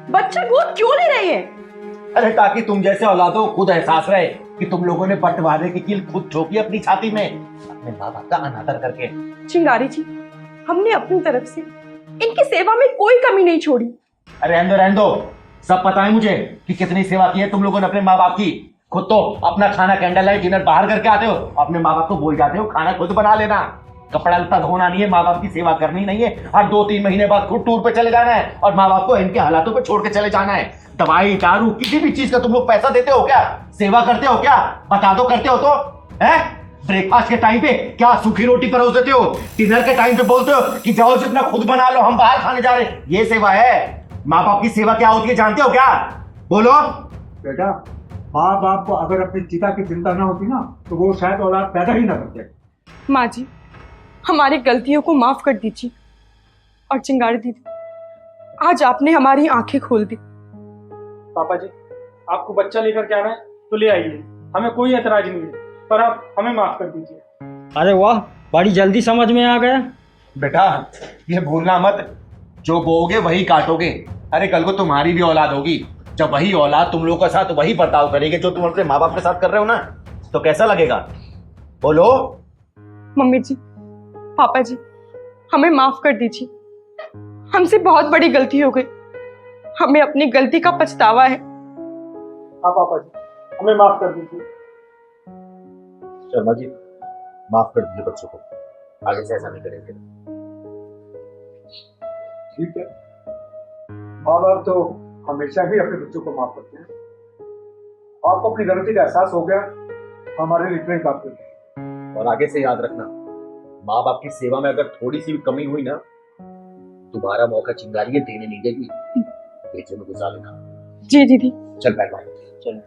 S2: बच्चा गोद क्यों ले रहे हैं?
S4: अरे ताकि तुम जैसे औलादों को खुद एहसास रहे कि तुम लोगों ने बंटवारे की कील खुद ठोकी अपनी छाती में, अपने माँ बाप का अनादर करके।
S2: चिंगारी जी, हमने अपनी तरफ से इनकी सेवा में कोई कमी नहीं छोड़ी।
S4: अरे रहने दो, सब पता है मुझे कि कितनी सेवा की है तुम लोगों ने अपने माँ बाप की। खुद तो अपना खाना कैंडल लाइट डिनर बाहर करके आते हो, अपने माँ बाप को बोल जाते हो खाना खुद बना लेना, कपड़ा लत्ता धोना नहीं है, माँ बाप की सेवा करनी नहीं है, हर 2-3 महीने बाद खुद टूर पे चले जाना है और माँ बाप को इनके हालातों पे छोड़ के चले जाना है। दवाई दारू किसी भी चीज का तुम लोग पैसा देते हो क्या? सेवा करते हो क्या? बता दो, करते हो तो है? ब्रेकफास्ट के टाइम पे क्या सूखी रोटी परोस देते हो? डिनर के टाइम पे बोलते हो कि जाओ जितना खुद बना लो, हम बाहर खाने जा रहे हैं। ये सेवा है? माँ बाप की सेवा क्या होती है जानते हो क्या? बोलो।
S13: बेटा, माँ बाप को अगर अपनी चिता की चिंता ना होती ना तो वो शायद औलाद पैदा ही ना करते।
S2: माँ जी, हमारी गलतियों को माफ कर दीजिए। और चिंगारी दीदी, आज आपने हमारी आंखें खोल दी।
S12: पापा जी, आपको बच्चा लेकर के आना है तो ले आइए, हमें कोई एतराज नहीं है, पर आप हमें माफ कर दीजिए।
S11: अरे वाह, बड़ी जल्दी समझ में आ गया।
S4: बेटा, ये भूलना मत, जो बोओगे वही काटोगे। अरे कल को तुम्हारी भी औलाद होगी, जब वही औलाद तुम लोगों के साथ वही बर्ताव करेगी जो तुम अपने माँ बाप के साथ कर रहे हो ना, तो कैसा लगेगा? बोलो।
S2: मम्मी जी, पापा जी, हमें माफ कर दीजिए। हमसे बहुत बड़ी गलती हो गई, हमें अपनी गलती का पछतावा है।
S12: हाँ पापा जी, हमें माफ कर दीजिए।
S4: शर्मा जी, माफ कर दीजिए बच्चों को, आगे से ऐसा नहीं करेंगे।
S13: ठीक है, माँ बाप तो हमेशा ही अपने बच्चों को माफ करते हैं। आपको अपनी गलती का एहसास हो गया, हमारे लिए इतना ही काफी है।
S4: और आगे से याद रखना, माँ बाप की सेवा में अगर थोड़ी सी भी कमी हुई ना, दोबारा मौका चिंगारी देने नहीं देगी, बेचे में गुजार लेना।
S2: जी दीदी।
S4: चल बैठ। चल।